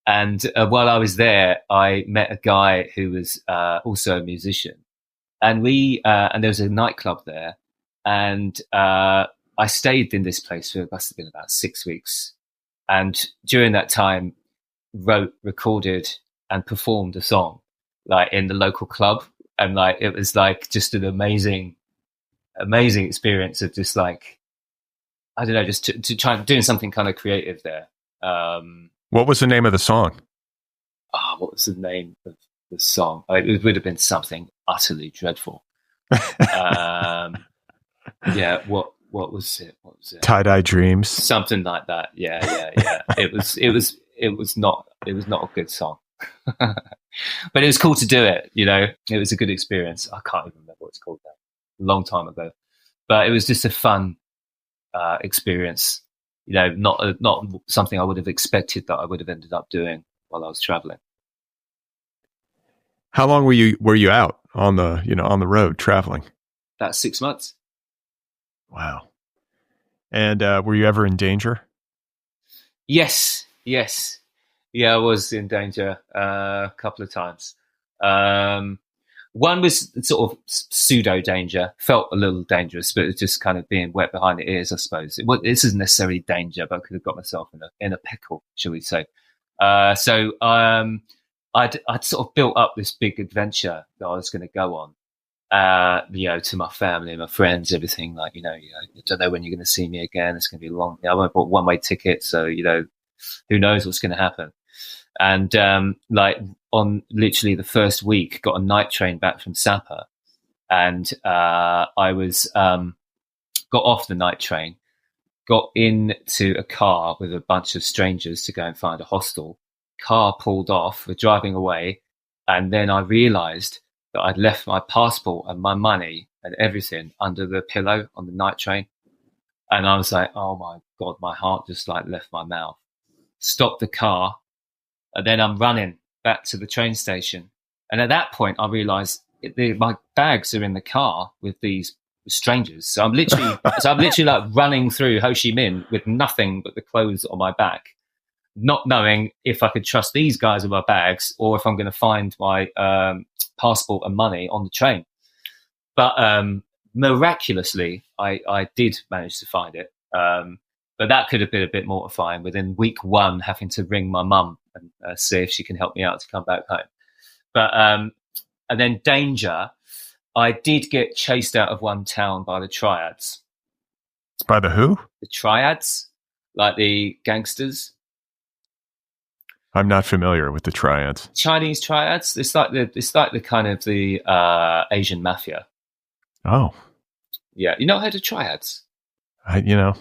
And while I was there, I met a guy who was also a musician, and there was a nightclub there, and I stayed in this place for, it must have been about 6 weeks, and during that time, wrote, recorded, and performed a song like in the local club, and like it was like just an amazing experience of just like, I don't know, just to try doing something kind of creative there. What was the name of the song? What was the name of the song? It would have been something utterly dreadful. Yeah, what was it? What was it? Tie-Dye Dreams. Something like that. Yeah. It was not a good song. But it was cool to do it, you know. It was a good experience. I can't even remember what it's called now. A long time ago. But it was just a fun experience. You know, not something I would have expected that I would have ended up doing while I was traveling. How long were you out on the road traveling? About 6 months. Wow. And were you ever in danger? Yes. Yeah, I was in danger a couple of times. One was sort of pseudo danger, felt a little dangerous, but it was just kind of being wet behind the ears, I suppose. This isn't necessarily danger, but I could have got myself in a pickle, shall we say. So I'd sort of built up this big adventure that I was going to go on, to my family and my friends, everything like, I don't know when you're going to see me again. It's going to be long. I bought one-way ticket, so, who knows what's going to happen. And on literally the first week, got a night train back from Sapa, and I was got off the night train, got into a car with a bunch of strangers to go and find a hostel. Car pulled off, we're driving away, and then I realised that I'd left my passport and my money and everything under the pillow on the night train, and I was like, oh my God, my heart just like left my mouth. Stopped the car. And then I'm running back to the train station. And at that point, I realized my bags are in the car with these strangers. So I'm literally like running through Ho Chi Minh with nothing but the clothes on my back, not knowing if I could trust these guys with my bags or if I'm going to find my passport and money on the train. But miraculously, I did manage to find it. But that could have been a bit mortifying within week one, having to ring my mum and see if she can help me out to come back home. But and then danger, I did get chased out of one town by the triads. By the who? The triads, like the gangsters. I'm not familiar with the triads. Chinese triads. It's like the kind of the Asian mafia. Oh, yeah. You not heard of triads? Yeah.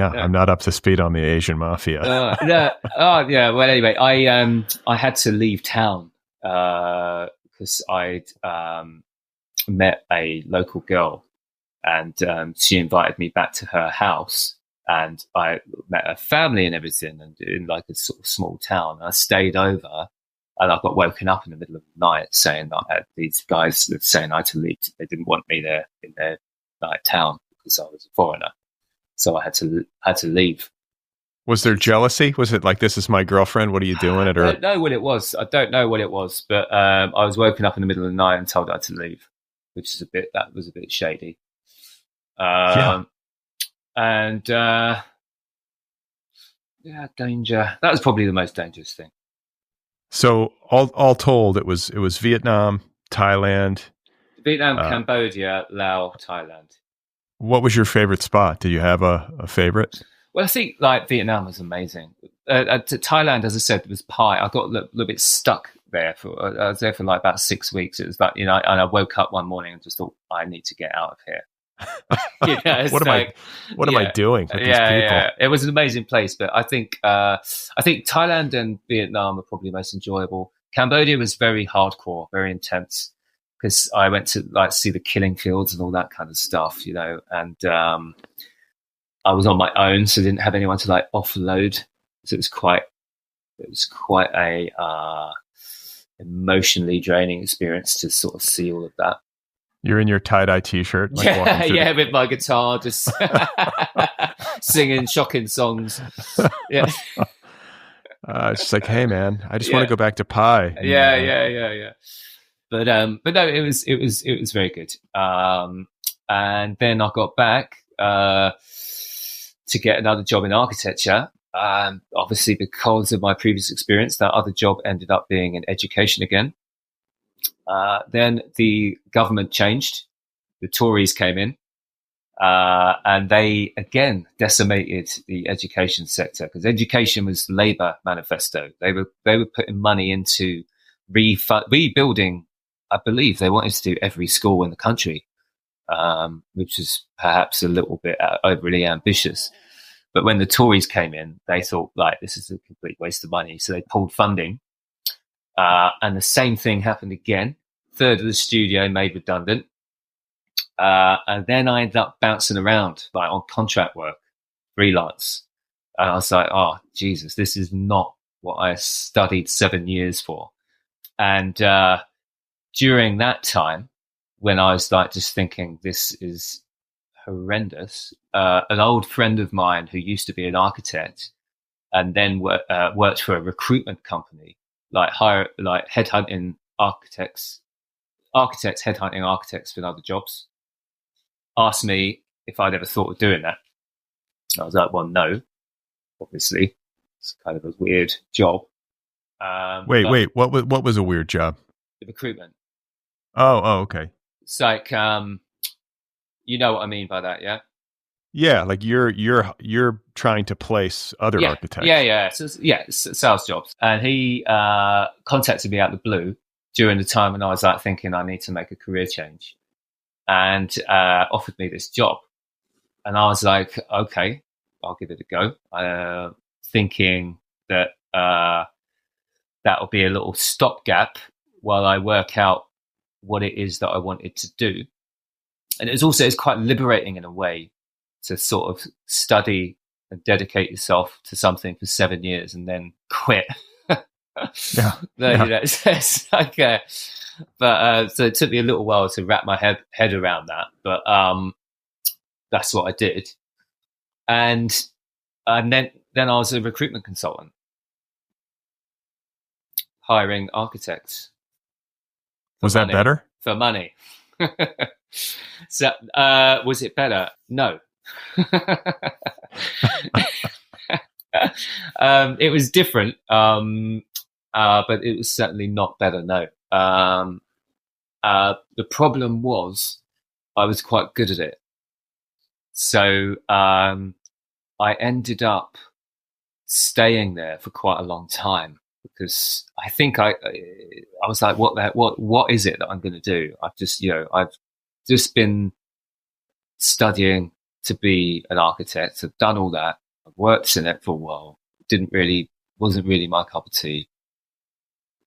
I'm not up to speed on the Asian mafia. Yeah. Well, anyway, I had to leave town because I'd met a local girl, and she invited me back to her house, and I met her family and everything, and in like a sort of small town. I stayed over, and I got woken up in the middle of the night saying that these guys were saying I had to leave. They didn't want me there in their town because I was a foreigner. So I had to leave. Was there jealousy? Was it like, this is my girlfriend, what are you doing? I don't know what it was. But I was woken up in the middle of the night and told I had to leave, which is that was a bit shady. And danger. That was probably the most dangerous thing. So all told, it was Vietnam, Thailand, Cambodia, Laos, Thailand. What was your favorite spot? Did you have a favorite? Well, I think like Vietnam was amazing. Thailand, as I said, was pie. I got a little bit stuck there. I was there for like about 6 weeks. It was like, and I woke up one morning and just thought, I need to get out of here. What am I doing with these people? Yeah. It was an amazing place, but I think Thailand and Vietnam are probably most enjoyable. Cambodia was very hardcore, very intense, because I went to like see the killing fields and all that kind of stuff, and I was on my own, so I didn't have anyone to like offload. So it was quite a emotionally draining experience to sort of see all of that. You're in your tie-dye t-shirt. With my guitar, just singing shocking songs. Yeah. It's just like, hey man, I just want Yeah. to go back to pie. Yeah. But no, it was very good. And then I got back to get another job in architecture. Obviously, because of my previous experience, that other job ended up being in education again. Then the government changed. The Tories came in, and they again decimated the education sector, because education was the Labour manifesto. They were putting money into rebuilding. I believe they wanted to do every school in the country, which is perhaps a little bit overly ambitious. But when the Tories came in, they thought, like, this is a complete waste of money. So they pulled funding. And the same thing happened again. Third of the studio made redundant. And then I ended up bouncing around, like, on contract work, freelance. And I was like, oh, Jesus, this is not what I studied 7 years for. And during that time, when I was like just thinking, this is horrendous, an old friend of mine who used to be an architect and then worked for a recruitment company, like headhunting architects headhunting architects for other jobs, asked me if I'd ever thought of doing that. I was like, well, no, obviously. It's kind of a weird job. Wait. What was a weird job? The recruitment. Oh, okay. It's like, you know what I mean by that, yeah? Yeah, like you're trying to place other architects. Yeah. So, sales jobs. And he contacted me out of the blue during the time when I was like thinking I need to make a career change, and offered me this job. And I was like, okay, I'll give it a go, thinking that that will be a little stopgap while I work out what it is that I wanted to do. And it's quite liberating in a way to sort of study and dedicate yourself to something for 7 years and then quit. Yeah. You know, it's like, so it took me a little while to wrap my head around that, but that's what I did. And then I was a recruitment consultant, hiring architects. Was that better? For money. So, was it better? No. It was different, but it was certainly not better. No. The problem was I was quite good at it, so I ended up staying there for quite a long time, because I think I was like, what is it that I'm going to do? I've just been studying to be an architect. I've done all that. I've worked in it for a while. Wasn't really my cup of tea.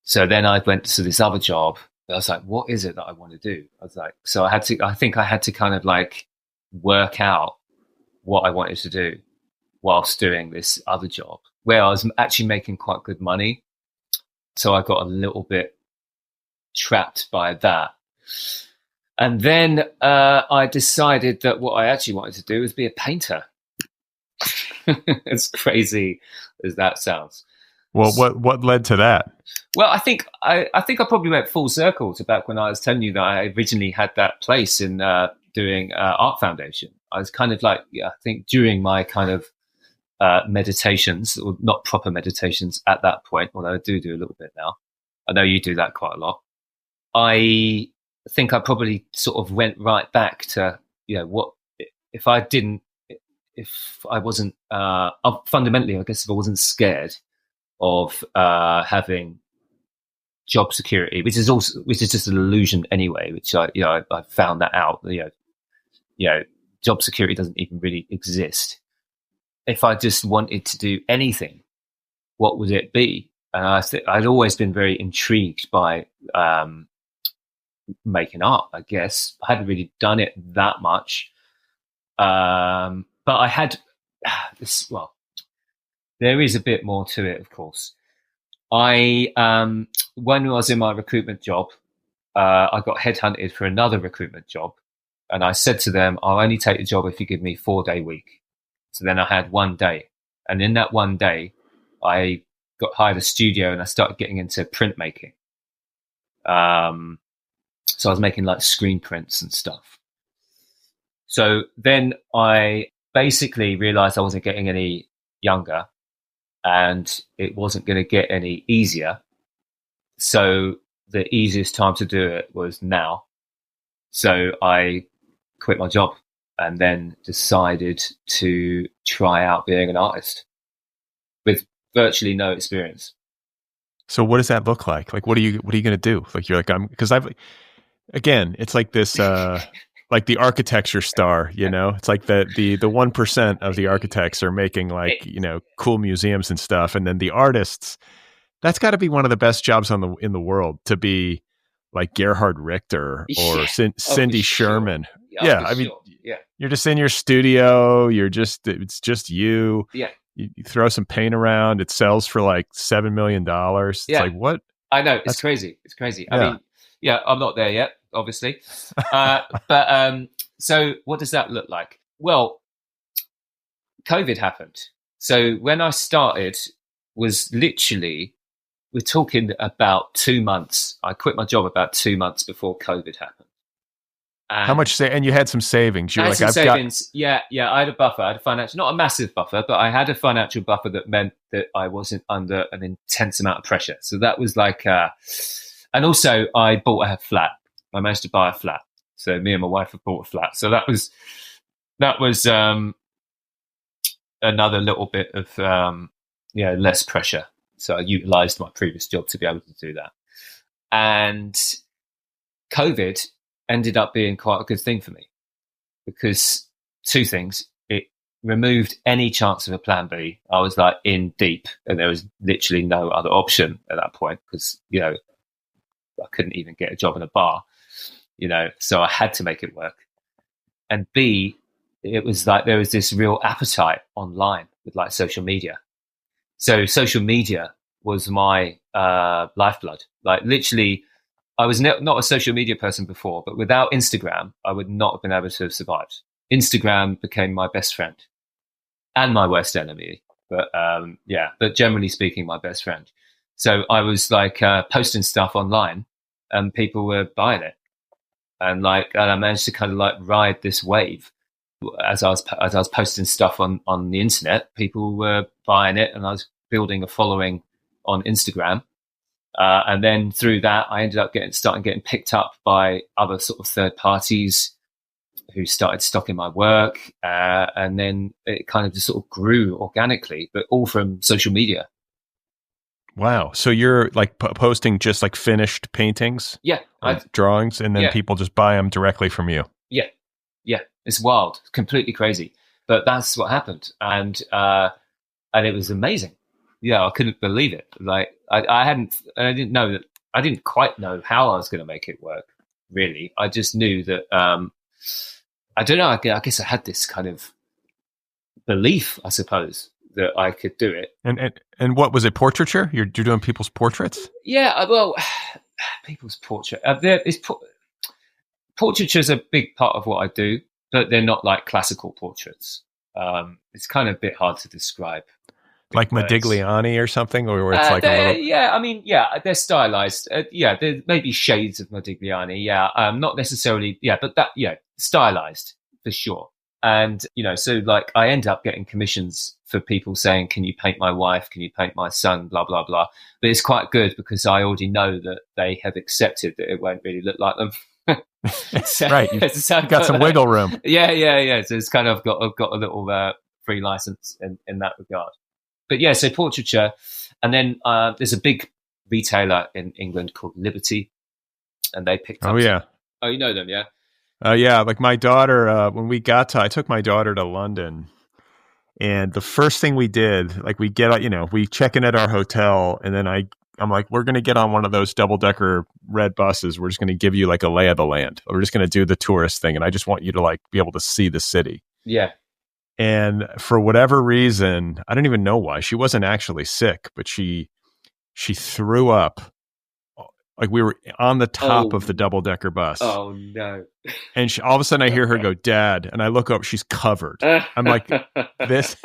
So then I went to this other job. I was like, what is it that I want to do? I was like, so I think I had to kind of like work out what I wanted to do whilst doing this other job, where I was actually making quite good money. So I got a little bit trapped by that. And then I decided that what I actually wanted to do was be a painter. As crazy as that sounds. Well, what led to that? Well, I think I probably went full circle to back when I was telling you that I originally had that place in doing Art Foundation. I was kind of like, I think during my kind of meditations, or not proper meditations at that point, although I do a little bit now. I know you do that quite a lot. I think I probably sort of went right back to, what if I wasn't fundamentally, I guess, if I wasn't scared of having job security, which is just an illusion anyway, which I found that out. Job security doesn't even really exist. If I just wanted to do anything, what would it be? And I'd always been very intrigued by making art, I guess. I hadn't really done it that much. But I had this, well, there is a bit more to it, of course. When I was in my recruitment job, I got headhunted for another recruitment job. And I said to them, I'll only take the job if you give me 4-day week. So then I had 1 day. And in that 1 day, I got hired a studio and I started getting into printmaking. So I was making like screen prints and stuff. So then I basically realized I wasn't getting any younger and it wasn't going to get any easier. So the easiest time to do it was now. So I quit my job and then decided to try out being an artist with virtually no experience. So what does that look like? Like, what are you going to do? Like, you're like, again, it's like this, like the architecture star, you know, it's like the 1% of the architects are making like, you know, cool museums and stuff. And then the artists, that's got to be one of the best jobs in the world, to be like Gerhard Richter or Cindy Sherman. Sure. Yeah. I mean, you're just in your studio. It's just you. Yeah. You throw some paint around. It sells for like $7 million. It's like, what? I know. It's crazy. It's crazy. I mean, I'm not there yet, obviously. But so what does that look like? Well, COVID happened. So when I started was literally, we're talking about 2 months. I quit my job about 2 months before COVID happened. And how much and you had some savings? You're like, I've savings. Yeah. I had a buffer. I had a financial, not a massive buffer, but I had a financial buffer that meant that I wasn't under an intense amount of pressure. So that was like, and also I bought a flat. I managed to buy a flat. So me and my wife have bought a flat. So that was another little bit of less pressure. So I utilized my previous job to be able to do that. And COVID ended up being quite a good thing for me because two things. It removed any chance of a plan B. I was like in deep and there was literally no other option at that point because, you know, I couldn't even get a job in a bar, you know, so I had to make it work. And B, it was like there was this real appetite online with like social media. So social media was my lifeblood. Like literally, I was not a social media person before, but without Instagram, I would not have been able to have survived. Instagram became my best friend and my worst enemy. But generally speaking, my best friend. So I was like posting stuff online and people were buying it. And I managed to kind of like ride this wave. As I was posting stuff on the internet, people were buying it and I was building a following on Instagram. And then through that, I ended up starting getting picked up by other sort of third parties who started stocking my work. And then it kind of just sort of grew organically, but all from social media. Wow. So you're like posting just like finished paintings? Yeah. Drawings, and then people just buy them directly from you? Yeah. Yeah. It's wild, completely crazy. But that's what happened. And it was amazing. Yeah, I couldn't believe it. Like I didn't quite know how I was going to make it work, really. I just knew that, I don't know, I guess I had this kind of belief, I suppose, that I could do it. And what was it, portraiture? You're doing people's portraits? Yeah, well, people's portrait. Portraiture is a big part of what I do, but they're not like classical portraits. It's kind of a bit hard to describe. Like Modigliani or something, or where it's like a little... Yeah, I mean, yeah, they're stylized. There may be shades of Modigliani. Yeah, not necessarily. Yeah, but stylized for sure. And so like I end up getting commissions for people saying, "Can you paint my wife? Can you paint my son?" Blah blah blah. But it's quite good because I already know that they have accepted that it won't really look like them. So, right, you've got some wiggle room. Yeah. So it's kind of got a little free license in that regard. But yeah, so portraiture. And then there's a big retailer in England called Liberty. And they picked up... Oh, yeah. Oh, you know them, yeah? Yeah, like my daughter, when I took my daughter to London. And the first thing we did, like we check in at our hotel. And then I'm like, we're going to get on one of those double-decker red buses. We're just going to give you like a lay of the land. We're just going to do the tourist thing. And I just want you to like be able to see the city. Yeah. And for whatever reason, I don't even know why, she wasn't actually sick, but she threw up. Like we were on the top of the double-decker bus. Oh, no. And all of a sudden I hear her go, "Dad." And I look up, she's covered. I'm like, this.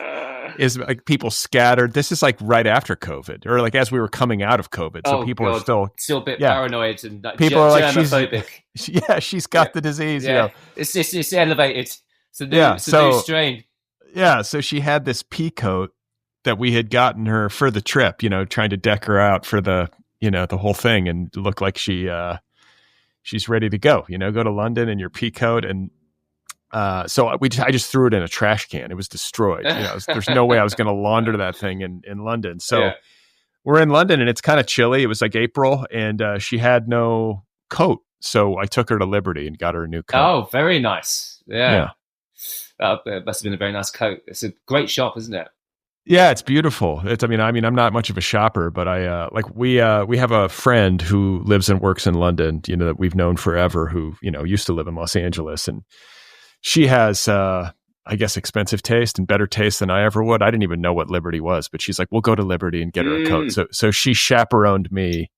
is like people scattered. This is like right after COVID, or like as we were coming out of COVID. So people are still a bit paranoid and like people are like germophobic. She's got the disease. Yeah. It's elevated. It's a new strain. Yeah, so she had this pea coat that we had gotten her for the trip, trying to deck her out for the, the whole thing and look like she's ready to go, go to London in your pea coat. And so I just threw it in a trash can. It was destroyed. There's no way I was going to launder that thing in London. So we're in London and it's kind of chilly. It was like April and she had no coat. So I took her to Liberty and got her a new coat. Oh, very nice. Yeah. It must have been a very nice coat. It's a great shop, isn't it? Yeah, it's beautiful. I'm not much of a shopper, but we have a friend who lives and works in London, that we've known forever, who, used to live in Los Angeles, and she has, I guess, expensive taste and better taste than I ever would. I didn't even know what Liberty was, but she's like, we'll go to Liberty and get her a coat. So she chaperoned me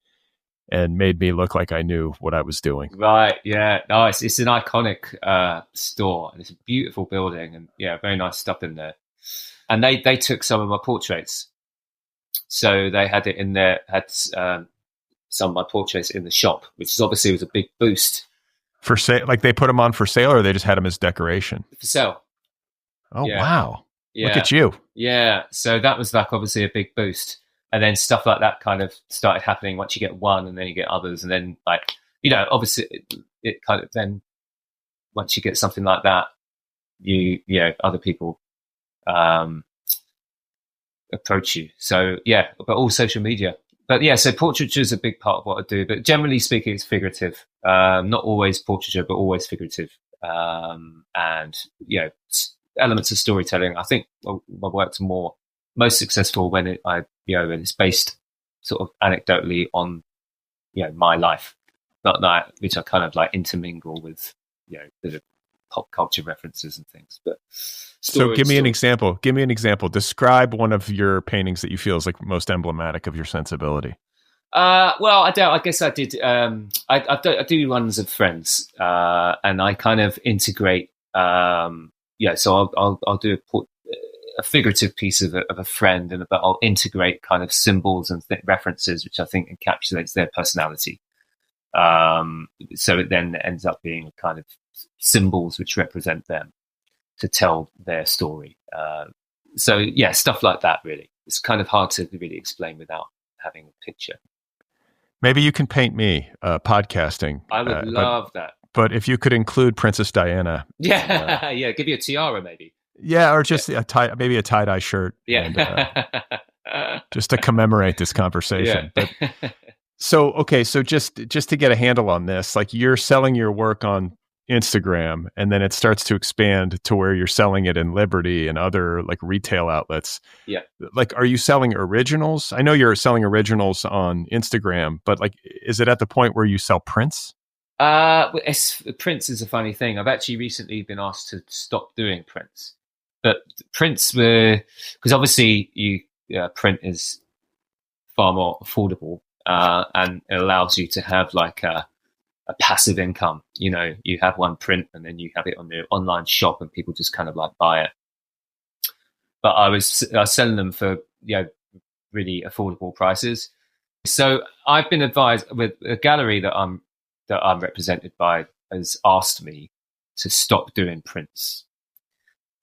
and made me look like I knew what I was doing. Right. Yeah. No, it's an iconic store, and it's a beautiful building, and very nice stuff in there. And they took some of my portraits, so they had it in there. Had some of my portraits in the shop, which is obviously was a big boost for sale. Like they put them on for sale, or they just had them as decoration for sale. Oh wow! Yeah. Look at you. Yeah. So that was like obviously a big boost. And then stuff like that kind of started happening once you get one and then you get others. And then obviously it kind of then once you get something like that, other people approach you. So, but all social media. But so portraiture is a big part of what I do. But generally speaking, it's figurative. Not always portraiture, but always figurative. And, elements of storytelling. I think my work's most successful when it's based sort of anecdotally on, my life, not that, which I kind of like intermingle with, bit of pop culture references and things. But so give me an example. Describe one of your paintings that you feel is like most emblematic of your sensibility. Well, I guess I did. I do ones of friends, and I kind of integrate. So I'll do a figurative piece of a friend, but I'll integrate kind of symbols and references, which I think encapsulates their personality. So it then ends up being kind of symbols which represent them to tell their story. Stuff like that. Really, it's kind of hard to really explain without having a picture. Maybe you can paint me podcasting. I would love that. But if you could include Princess Diana, give you a tiara maybe. Yeah, or just maybe a tie-dye shirt. Yeah. And, just to commemorate this conversation. Yeah. But, so just to get a handle on this, like you're selling your work on Instagram and then it starts to expand to where you're selling it in Liberty and other like retail outlets. Yeah. Like, are you selling originals? I know you're selling originals on Instagram, but like, is it at the point where you sell prints? Prints is a funny thing. I've actually recently been asked to stop doing prints. But prints were, because obviously print is far more affordable and it allows you to have like a passive income. You have one print and then you have it on the online shop and people just kind of like buy it. But I was selling them for really affordable prices. So I've been advised with a gallery that I'm represented by has asked me to stop doing prints,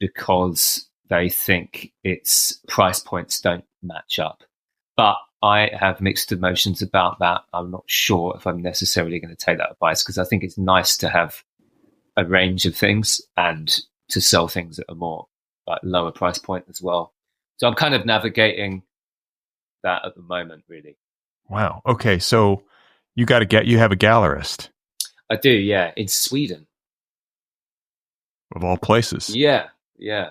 because they think its price points don't match up. But I have mixed emotions about that. I'm not sure if I'm necessarily going to take that advice, because I think it's nice to have a range of things and to sell things at a more like lower price point as well. So I'm kind of navigating that at the moment, really. Wow. Okay. So you have a gallerist. I do. Yeah. In Sweden. Of all places. Yeah. Yeah.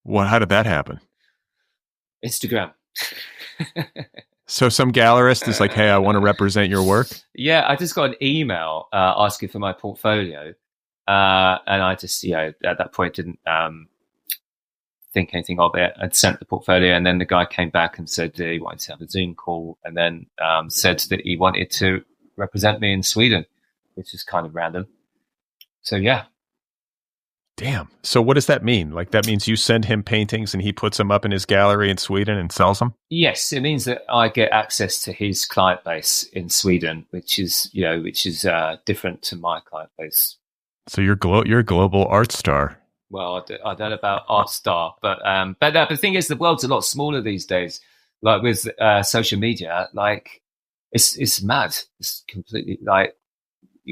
Well, how did that happen? Instagram. So some gallerist is like, hey, I want to represent your work. Yeah, I just got an email asking for my portfolio. And I just, at that point didn't think anything of it. I'd sent the portfolio and then the guy came back and said he wanted to have a Zoom call and then said that he wanted to represent me in Sweden, which is kind of random. So, yeah. Damn. So what does that mean? Like that means you send him paintings and he puts them up in his gallery in Sweden and sells them? Yes, it means that I get access to his client base in Sweden, which is different to my client base. So you're a global art star. Well, I don't know about art star, but the thing is, the world's a lot smaller these days. Like with social media, like it's mad. It's completely like,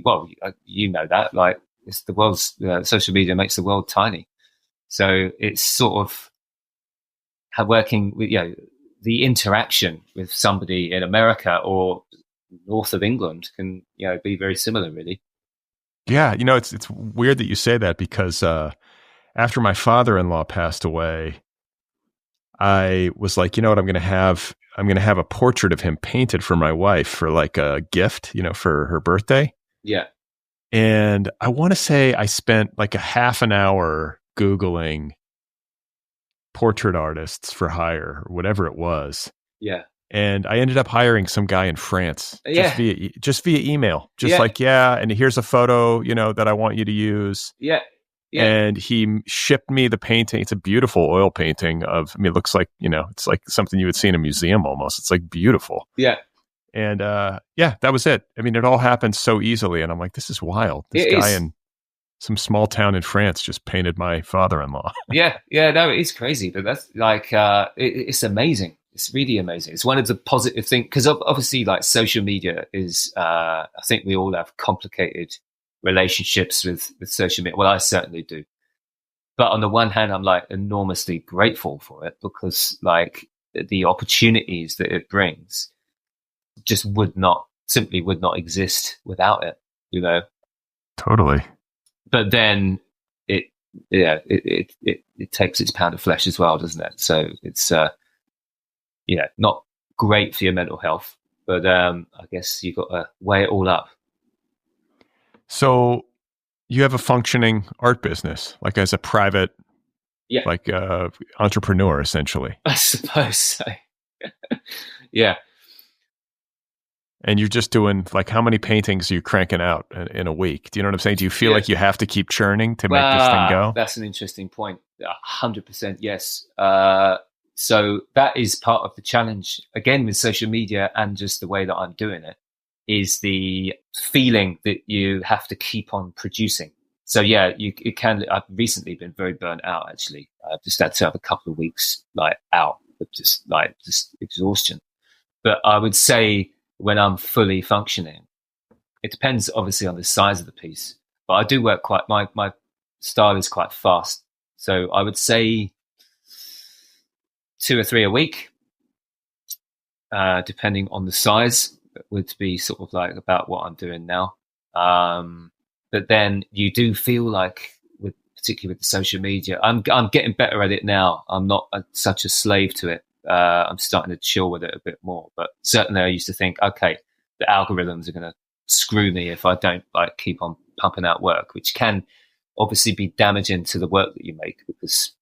well, you know that, like. It's the world's social media makes the world tiny, so it's sort of working with the interaction with somebody in America or north of England can be very similar, really. Yeah, it's weird that you say that because after my father-in-law passed away, I was like, you know what, I'm going to have a portrait of him painted for my wife for like a gift, for her birthday. Yeah. And I want to say I spent like a half an hour Googling portrait artists for hire or whatever it was. Yeah. And I ended up hiring some guy in France just via email, and here's a photo, that I want you to use. Yeah. Yeah. And he shipped me the painting. It's a beautiful oil painting it looks like, it's like something you would see in a museum almost. It's like beautiful. Yeah. And that was it. I mean, it all happened so easily. And I'm like, this is wild. This guy in some small town in France just painted my father-in-law. Yeah. No, it's crazy. But that's like, it's amazing. It's really amazing. It's one of the positive things, because obviously like social media is, I think we all have complicated relationships with social media. Well, I certainly do. But on the one hand, I'm like enormously grateful for it because like the opportunities that it brings just would not exist without it, Totally. But then it takes its pound of flesh as well, doesn't it? So it's not great for your mental health, but I guess you've got to weigh it all up. So you have a functioning art business, like as a private, entrepreneur, essentially. I suppose so. Yeah. And you're just doing like, how many paintings are you cranking out in a week? Do you know what I'm saying? Do you feel like you have to keep churning to make this thing go? That's an interesting point. 100% yes. So that is part of the challenge, again, with social media and just the way that I'm doing it, is the feeling that you have to keep on producing. So yeah, you can. I've recently been very burnt out. Actually, I've just had to have a couple of weeks out of just exhaustion. But I would say when I'm fully functioning, it depends obviously on the size of the piece. But I do work my style is quite fast. So I would say 2 or 3 a week, depending on the size. Would be sort of like about what I'm doing now. But then you do feel like, particularly with the social media, I'm getting better at it now. I'm not such a slave to it. I'm starting to chill with it a bit more. But certainly I used to think, okay, the algorithms are going to screw me if I don't keep on pumping out work, which can obviously be damaging to the work that you make, because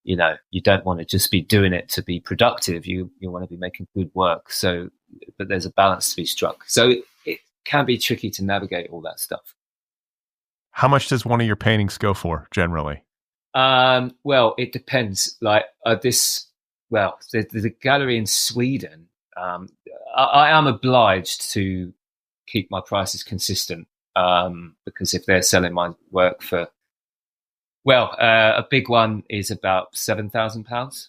you don't want to just be doing it to be productive. You want to be making good work. So, but there's a balance to be struck. So it can be tricky to navigate all that stuff. How much does one of your paintings go for generally? Well, it depends. Like the gallery in Sweden, I am obliged to keep my prices consistent, because if they're selling my work for, a big one is about £7,000.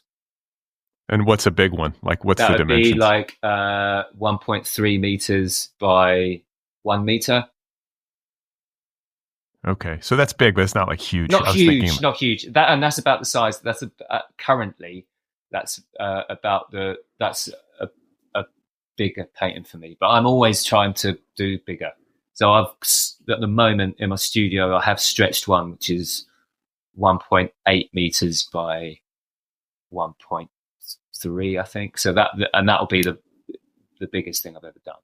And what's a big one? Like, what's that the dimensions? That would be like 1.3 meters by 1 meter. Okay, so that's big, but it's not like huge. Not huge. That's about the size. That's currently that's about that's a bigger painting for me. But I'm always trying to do bigger. So at the moment in my studio, I have stretched one, which is 1.8 meters by 1.3, I think. So that'll be the biggest thing I've ever done.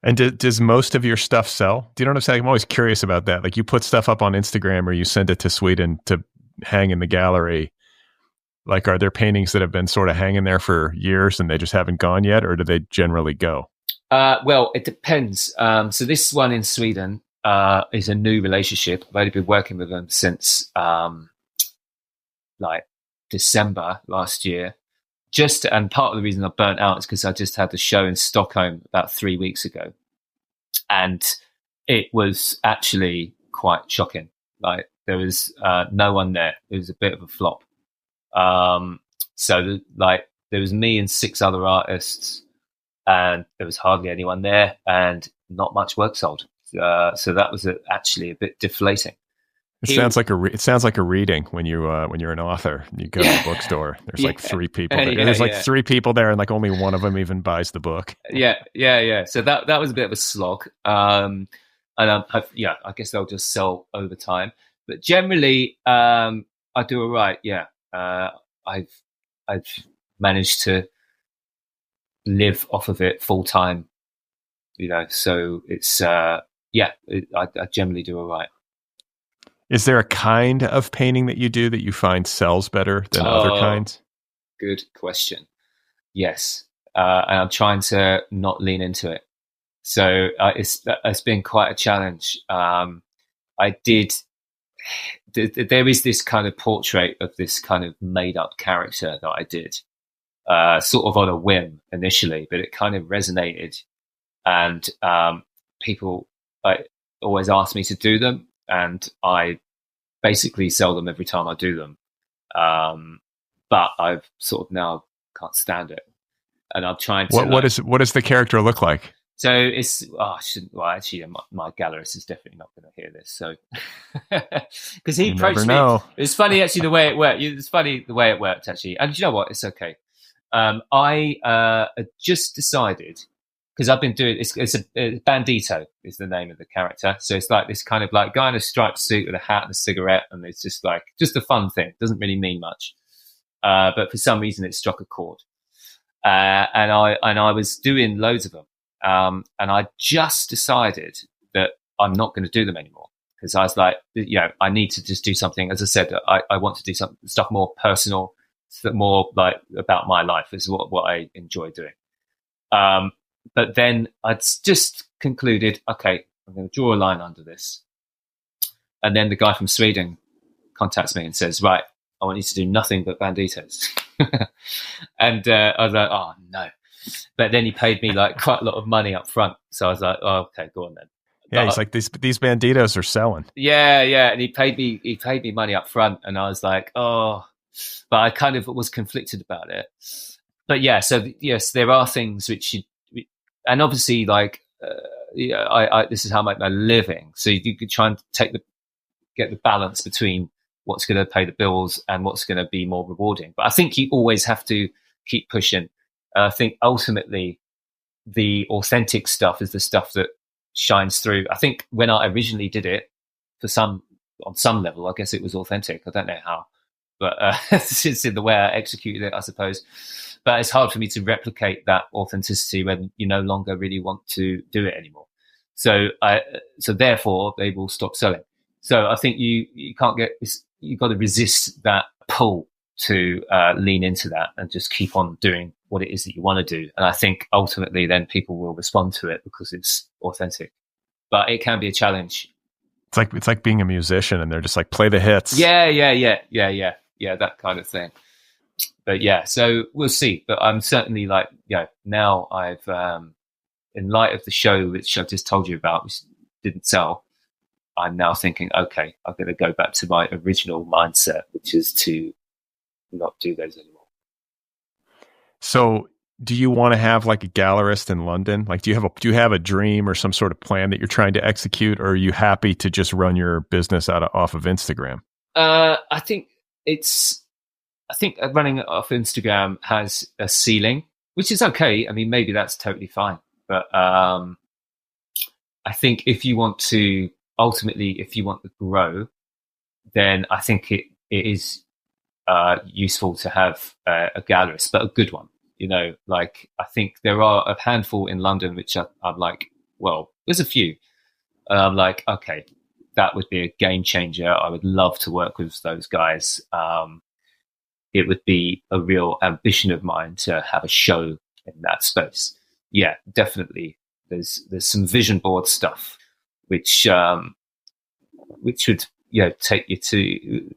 And does most of your stuff sell? Do you know what I'm saying? I'm always curious about that. Like, you put stuff up on Instagram or you send it to Sweden to hang in the gallery. Like, are there paintings that have been sort of hanging there for years and they just haven't gone yet, or do they generally go? Well, it depends. So this one in Sweden, is a new relationship. I've only been working with them since like December last year. And part of the reason I burnt out is because I just had the show in Stockholm about 3 weeks ago, and it was actually quite shocking. Like, there was no one there. It was a bit of a flop. So there was me and 6 other artists, and there was hardly anyone there, and not much work sold. So that was actually a bit deflating. It sounds like a reading when you're an author. You go to the bookstore. There's like 3 people there. There's like 3 people there, and like only one of them even buys the book. Yeah. So that was a bit of a slog. And I guess they'll just sell over time. But generally, I do all right. Yeah, I've managed to live off of it full time. So it's I generally do all right. Is there a kind of painting that you do that you find sells better than other kinds? Good question. Yes, and I'm trying to not lean into it. So it's been quite a challenge. There is this kind of portrait of this kind of made up character that I did, sort of on a whim initially, but it kind of resonated, and people always ask me to do them, and I basically sell them every time I do them. But I've sort of now can't stand it, and I'm trying to. What does the character look like? So it's actually my gallerist is definitely not going to hear this. So because he approached me, it's funny actually the way it worked. It's funny the way it worked actually, and you know what? It's okay. I just decided, because I've been doing it's a Bandito is the name of the character. So it's like this kind of like guy in a striped suit with a hat and a cigarette, and it's just like just a fun thing. It doesn't really mean much, but for some reason it struck a chord, and I was doing loads of them. And I just decided that I'm not going to do them anymore, because I was like, I need to just do something. As I said, I want to do some stuff more personal, more like about my life is what I enjoy doing. But then I'd just concluded, okay, I'm going to draw a line under this. And then the guy from Sweden contacts me and says, right, I want you to do nothing but banditos. And I was like, oh no. But then he paid me like quite a lot of money up front. So I was like, oh, okay, go on then. Yeah, he's like, these banditos are selling. Yeah. And he paid me money up front, and I was like, oh, but I kind of was conflicted about it. But yeah, so yes, there are things which and obviously like, this is how I make my living. So you could try and get the balance between what's going to pay the bills and what's going to be more rewarding. But I think you always have to keep pushing. I think ultimately the authentic stuff is the stuff that shines through. I think when I originally did it, on some level, I guess it was authentic. I don't know how, but it's in the way I executed it, I suppose. But it's hard for me to replicate that authenticity when you no longer really want to do it anymore. So therefore they will stop selling. So I think you can't you've got to resist that pull to lean into that and just keep on doing what it is that you want to do. And I think ultimately then people will respond to it because it's authentic. But it can be a challenge. It's like being a musician and they're just like, play the hits. Yeah, that kind of thing. But yeah, so we'll see. But I'm certainly like, now I've, in light of the show, which I've just told you about, which didn't sell, I'm now thinking, okay, I'm going to go back to my original mindset, which is to not do those anymore. So do you want to have like a gallerist in London? Like, do you have a dream or some sort of plan that you're trying to execute, or are you happy to just run your business off of Instagram? I think running it off Instagram has a ceiling, which is okay. I mean, maybe that's totally fine. But I think if you want to grow, then I think it is useful to have a gallerist, but a good one. Like I think there are a handful in London which I'm like, well, there's a few. I'm like, okay, that would be a game changer. I would love to work with those guys. It would be a real ambition of mine to have a show in that space. Yeah, definitely. There's some vision board stuff which would take you to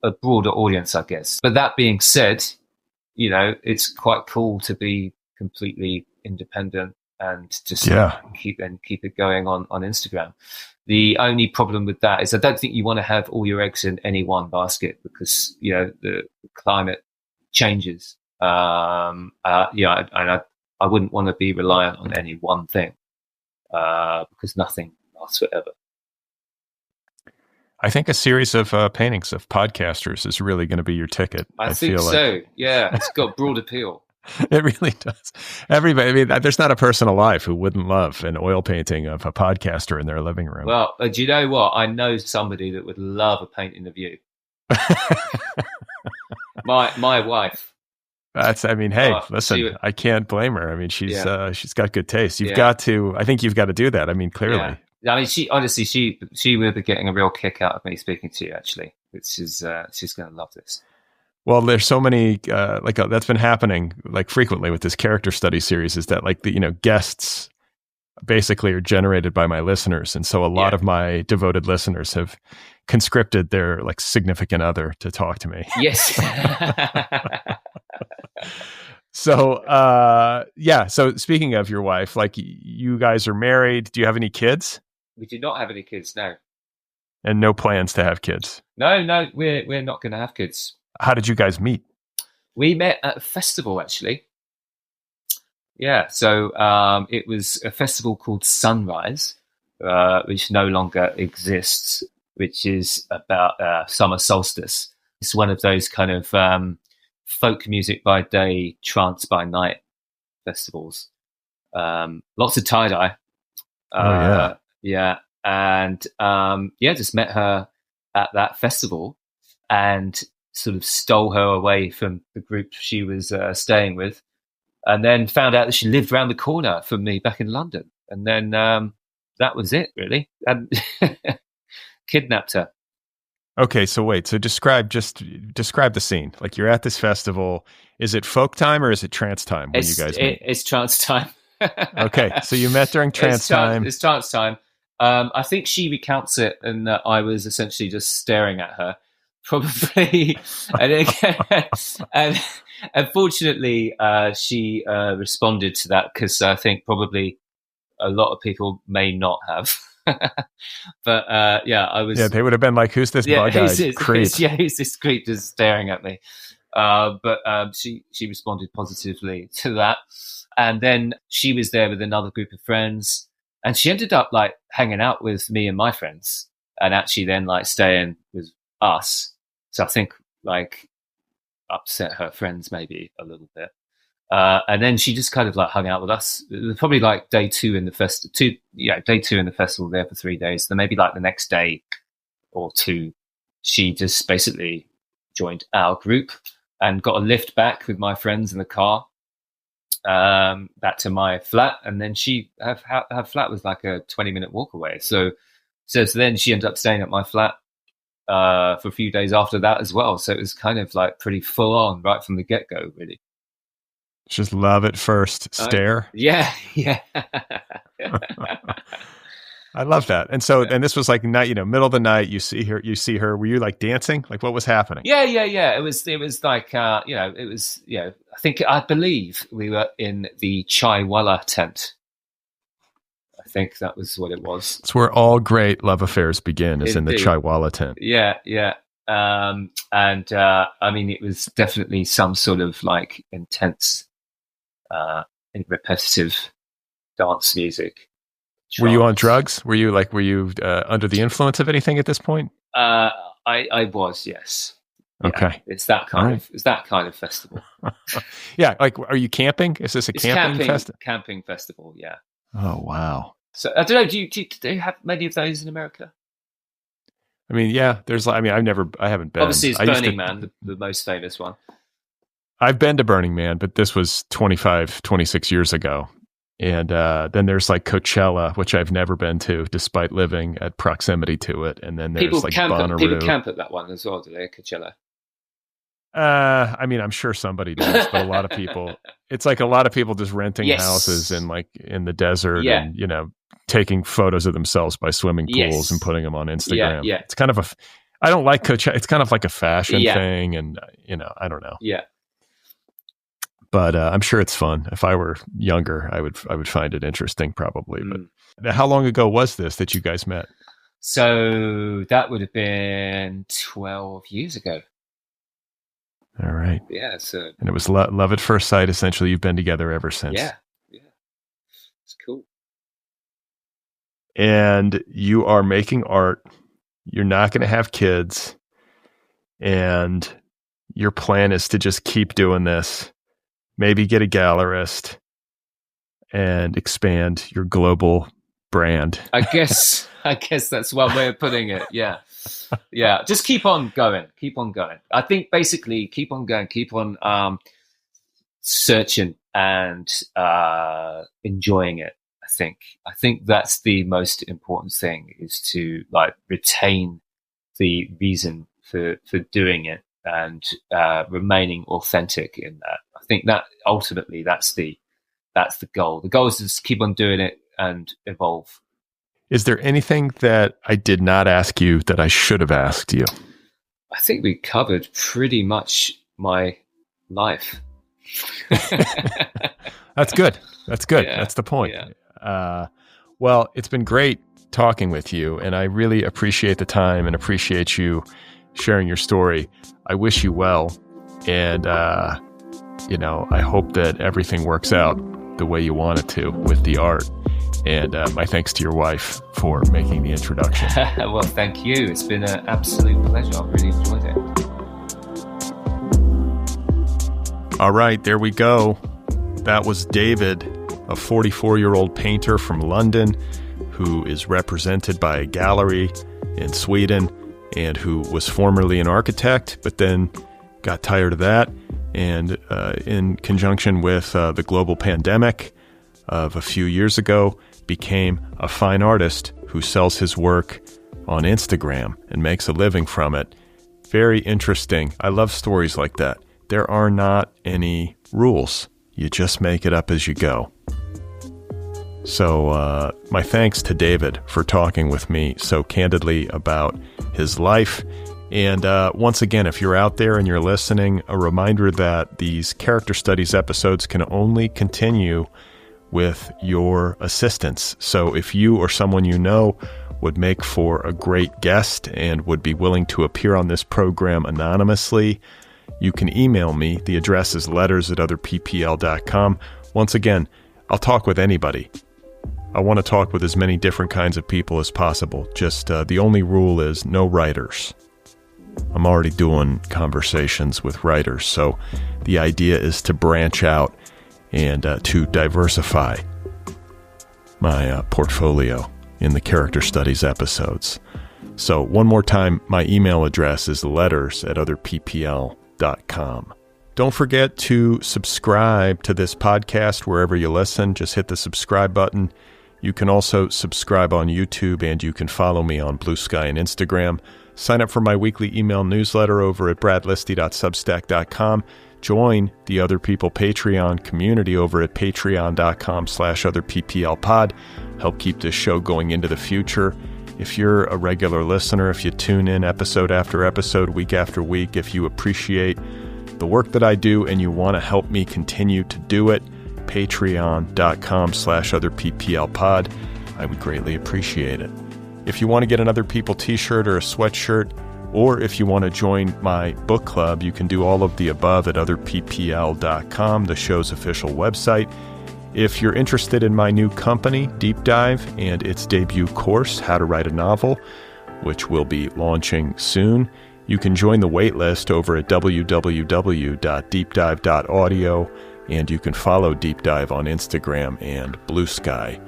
a broader audience, I guess. But that being said, it's quite cool to be completely independent and just keep it going on Instagram. The only problem with that is I don't think you want to have all your eggs in any one basket, because the climate changes. And I wouldn't want to be reliant on any one thing, because nothing lasts forever. I think a series of paintings of podcasters is really going to be your ticket. I think so. Yeah, it's got broad appeal. It really does. Everybody, I mean, there's not a person alive who wouldn't love an oil painting of a podcaster in their living room. Well, do you know what? I know somebody that would love a painting of you. My wife. Listen, I can't blame her. I mean, she's got good taste. I think you've got to do that. I mean, clearly. Yeah. I mean, she will be getting a real kick out of me speaking to you, actually. She's going to love this. Well, there's so many, that's been happening like frequently with this character study series, is that like guests basically are generated by my listeners. And so a lot of my devoted listeners have conscripted their like significant other to talk to me. Yes. So, So speaking of your wife, like you guys are married. Do you have any kids? We do not have any kids, no. And no plans to have kids? No, we're not going to have kids. How did you guys meet? We met at a festival, actually. Yeah, so it was a festival called Sunrise, which no longer exists, which is about summer solstice. It's one of those kind of folk music by day, trance by night festivals. Lots of tie-dye. Yeah. And just met her at that festival and sort of stole her away from the group she was staying with, and then found out that she lived around the corner from me back in London. And then that was it, really. And kidnapped her. Okay, so wait. So describe the scene. Like you're at this festival. Is it folk time or is it trance time when you guys meet? It's trance time. Okay, so you met during trance time. It's trance time. I think she recounts it, and I was essentially just staring at her. Probably, and unfortunately, she responded to that, because I think probably a lot of people may not have. But I was. Yeah, they would have been like, "Who's this bug-eyed creep?" Who's this creep just staring at me? But she responded positively to that, and then she was there with another group of friends, and she ended up like hanging out with me and my friends, and actually then like staying with us. So I think like upset her friends maybe a little bit. And then she just kind of like hung out with us. It was probably like day two in the festival there for 3 days. Then maybe like the next day or two, she just basically joined our group and got a lift back with my friends in the car back to my flat. And then her flat was like a 20-minute walk away. So then she ended up staying at my flat for a few days after that as well. So it was kind of like pretty full on right from the get-go, really. Just love at first stare. Yeah. I love that. And so, and this was like night, middle of the night, you see her, were you like dancing? Like what was happening? Yeah. It was like, I believe we were in the Chaiwala tent. I think that was what it was. It's where all great love affairs begin, is in the Chaiwala tent. Yeah. I mean, it was definitely some sort of like intense, repetitive dance music. Were you on drugs? Were you under the influence of anything at this point? I was, yes. Okay. Yeah, it's that kind of festival. Yeah. Like, are you camping? Is this a camping festival? Camping festival. Yeah. Oh, wow. So I don't know. Do you have many of those in America? I mean, yeah, I haven't been. Obviously, it's Burning Man, the most famous one. I've been to Burning Man, but this was 26 years ago. And then there's like Coachella, which I've never been to, despite living at proximity to it. And then there's people like Bonnaroo. People camp at that one as well, do they, Coachella? I mean, I'm sure somebody does, but a lot of people, it's like a lot of people just renting houses in the desert and, taking photos of themselves by swimming pools and putting them on Instagram. It's kind of I don't like it's kind of like a fashion thing, and I don't know. Yeah. But I'm sure it's fun. If I were younger, I would find it interesting probably. But how long ago was this that you guys met? So that would have been 12 years ago. All right. Yeah. So, and it was love at first sight. Essentially, you've been together ever since. Yeah. It's cool. And you are making art. You're not going to have kids. And your plan is to just keep doing this. Maybe get a gallerist and expand your global brand. I guess that's one way of putting it. Yeah. Just keep on going. I think basically keep on going, keep on searching and enjoying it. I think that's the most important thing, is to retain the reason for doing it and remaining authentic in that. I think that ultimately that's the goal. The goal is to just keep on doing it and evolve. Is there anything that I did not ask you that I should have asked you? I think we covered pretty much my life. That's good. Yeah, that's the point. Yeah. Well, it's been great talking with you, and I really appreciate the time and appreciate you sharing your story. I wish you well, and I hope that everything works out the way you want it to with the art. And my thanks to your wife for making the introduction. Well, thank you. It's been an absolute pleasure. I've really enjoyed it. All right, there we go. That was David, a 44-year-old painter from London who is represented by a gallery in Sweden and who was formerly an architect, but then got tired of that. And in conjunction with the global pandemic of a few years ago, became a fine artist who sells his work on Instagram and makes a living from it. Very interesting. I love stories like that. There are not any rules. You just make it up as you go. So my thanks to David for talking with me so candidly about his life. And once again, if you're out there and you're listening, a reminder that these character studies episodes can only continue with your assistance. So if you or someone you know would make for a great guest and would be willing to appear on this program anonymously, you can email me. The address is letters@otherppl.com. Once again, I'll talk with anybody. I want to talk with as many different kinds of people as possible. Just the only rule is no writers. I'm already doing conversations with writers, so the idea is to branch out and to diversify my portfolio in the character studies episodes. So one more time, my email address is letters@otherppl.com. Don't forget to subscribe to this podcast wherever you listen. Just hit the subscribe button. You can also subscribe on YouTube, and you can follow me on Bluesky and Instagram. Sign up for my weekly email newsletter over at bradlisti.substack.com. Join the Other People Patreon community over at patreon.com/otherpplpod. Help keep this show going into the future. If you're a regular listener, if you tune in episode after episode, week after week, if you appreciate the work that I do and you want to help me continue to do it, patreon.com/otherpplpod. I would greatly appreciate it. If you want to get an Other People t-shirt or a sweatshirt, or if you want to join my book club, you can do all of the above at otherppl.com, the show's official website. If you're interested in my new company, Deep Dive, and its debut course, How to Write a Novel, which will be launching soon, you can join the waitlist over at www.deepdive.audio, and you can follow Deep Dive on Instagram and Bluesky.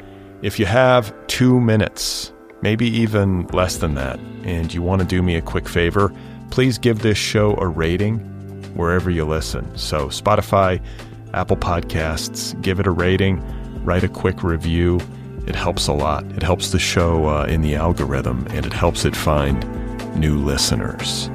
If you have 2 minutes, maybe even less than that, and you want to do me a quick favor, please give this show a rating wherever you listen. So Spotify, Apple Podcasts, give it a rating, write a quick review. It helps a lot. It helps the show in the algorithm, and it helps it find new listeners.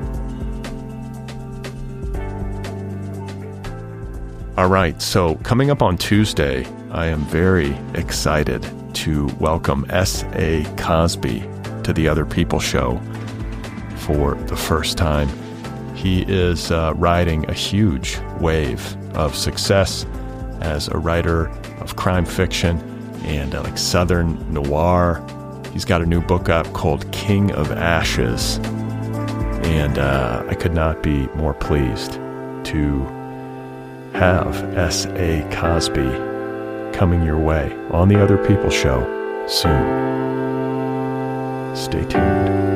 All right, so coming up on Tuesday, I am very excited to to welcome S.A. Cosby to the Otherppl Show for the first time. He is riding a huge wave of success as a writer of crime fiction and like Southern noir. He's got a new book out called King of Ashes. And I could not be more pleased to have S.A. Cosby coming your way on the Otherppl Show soon. Stay tuned.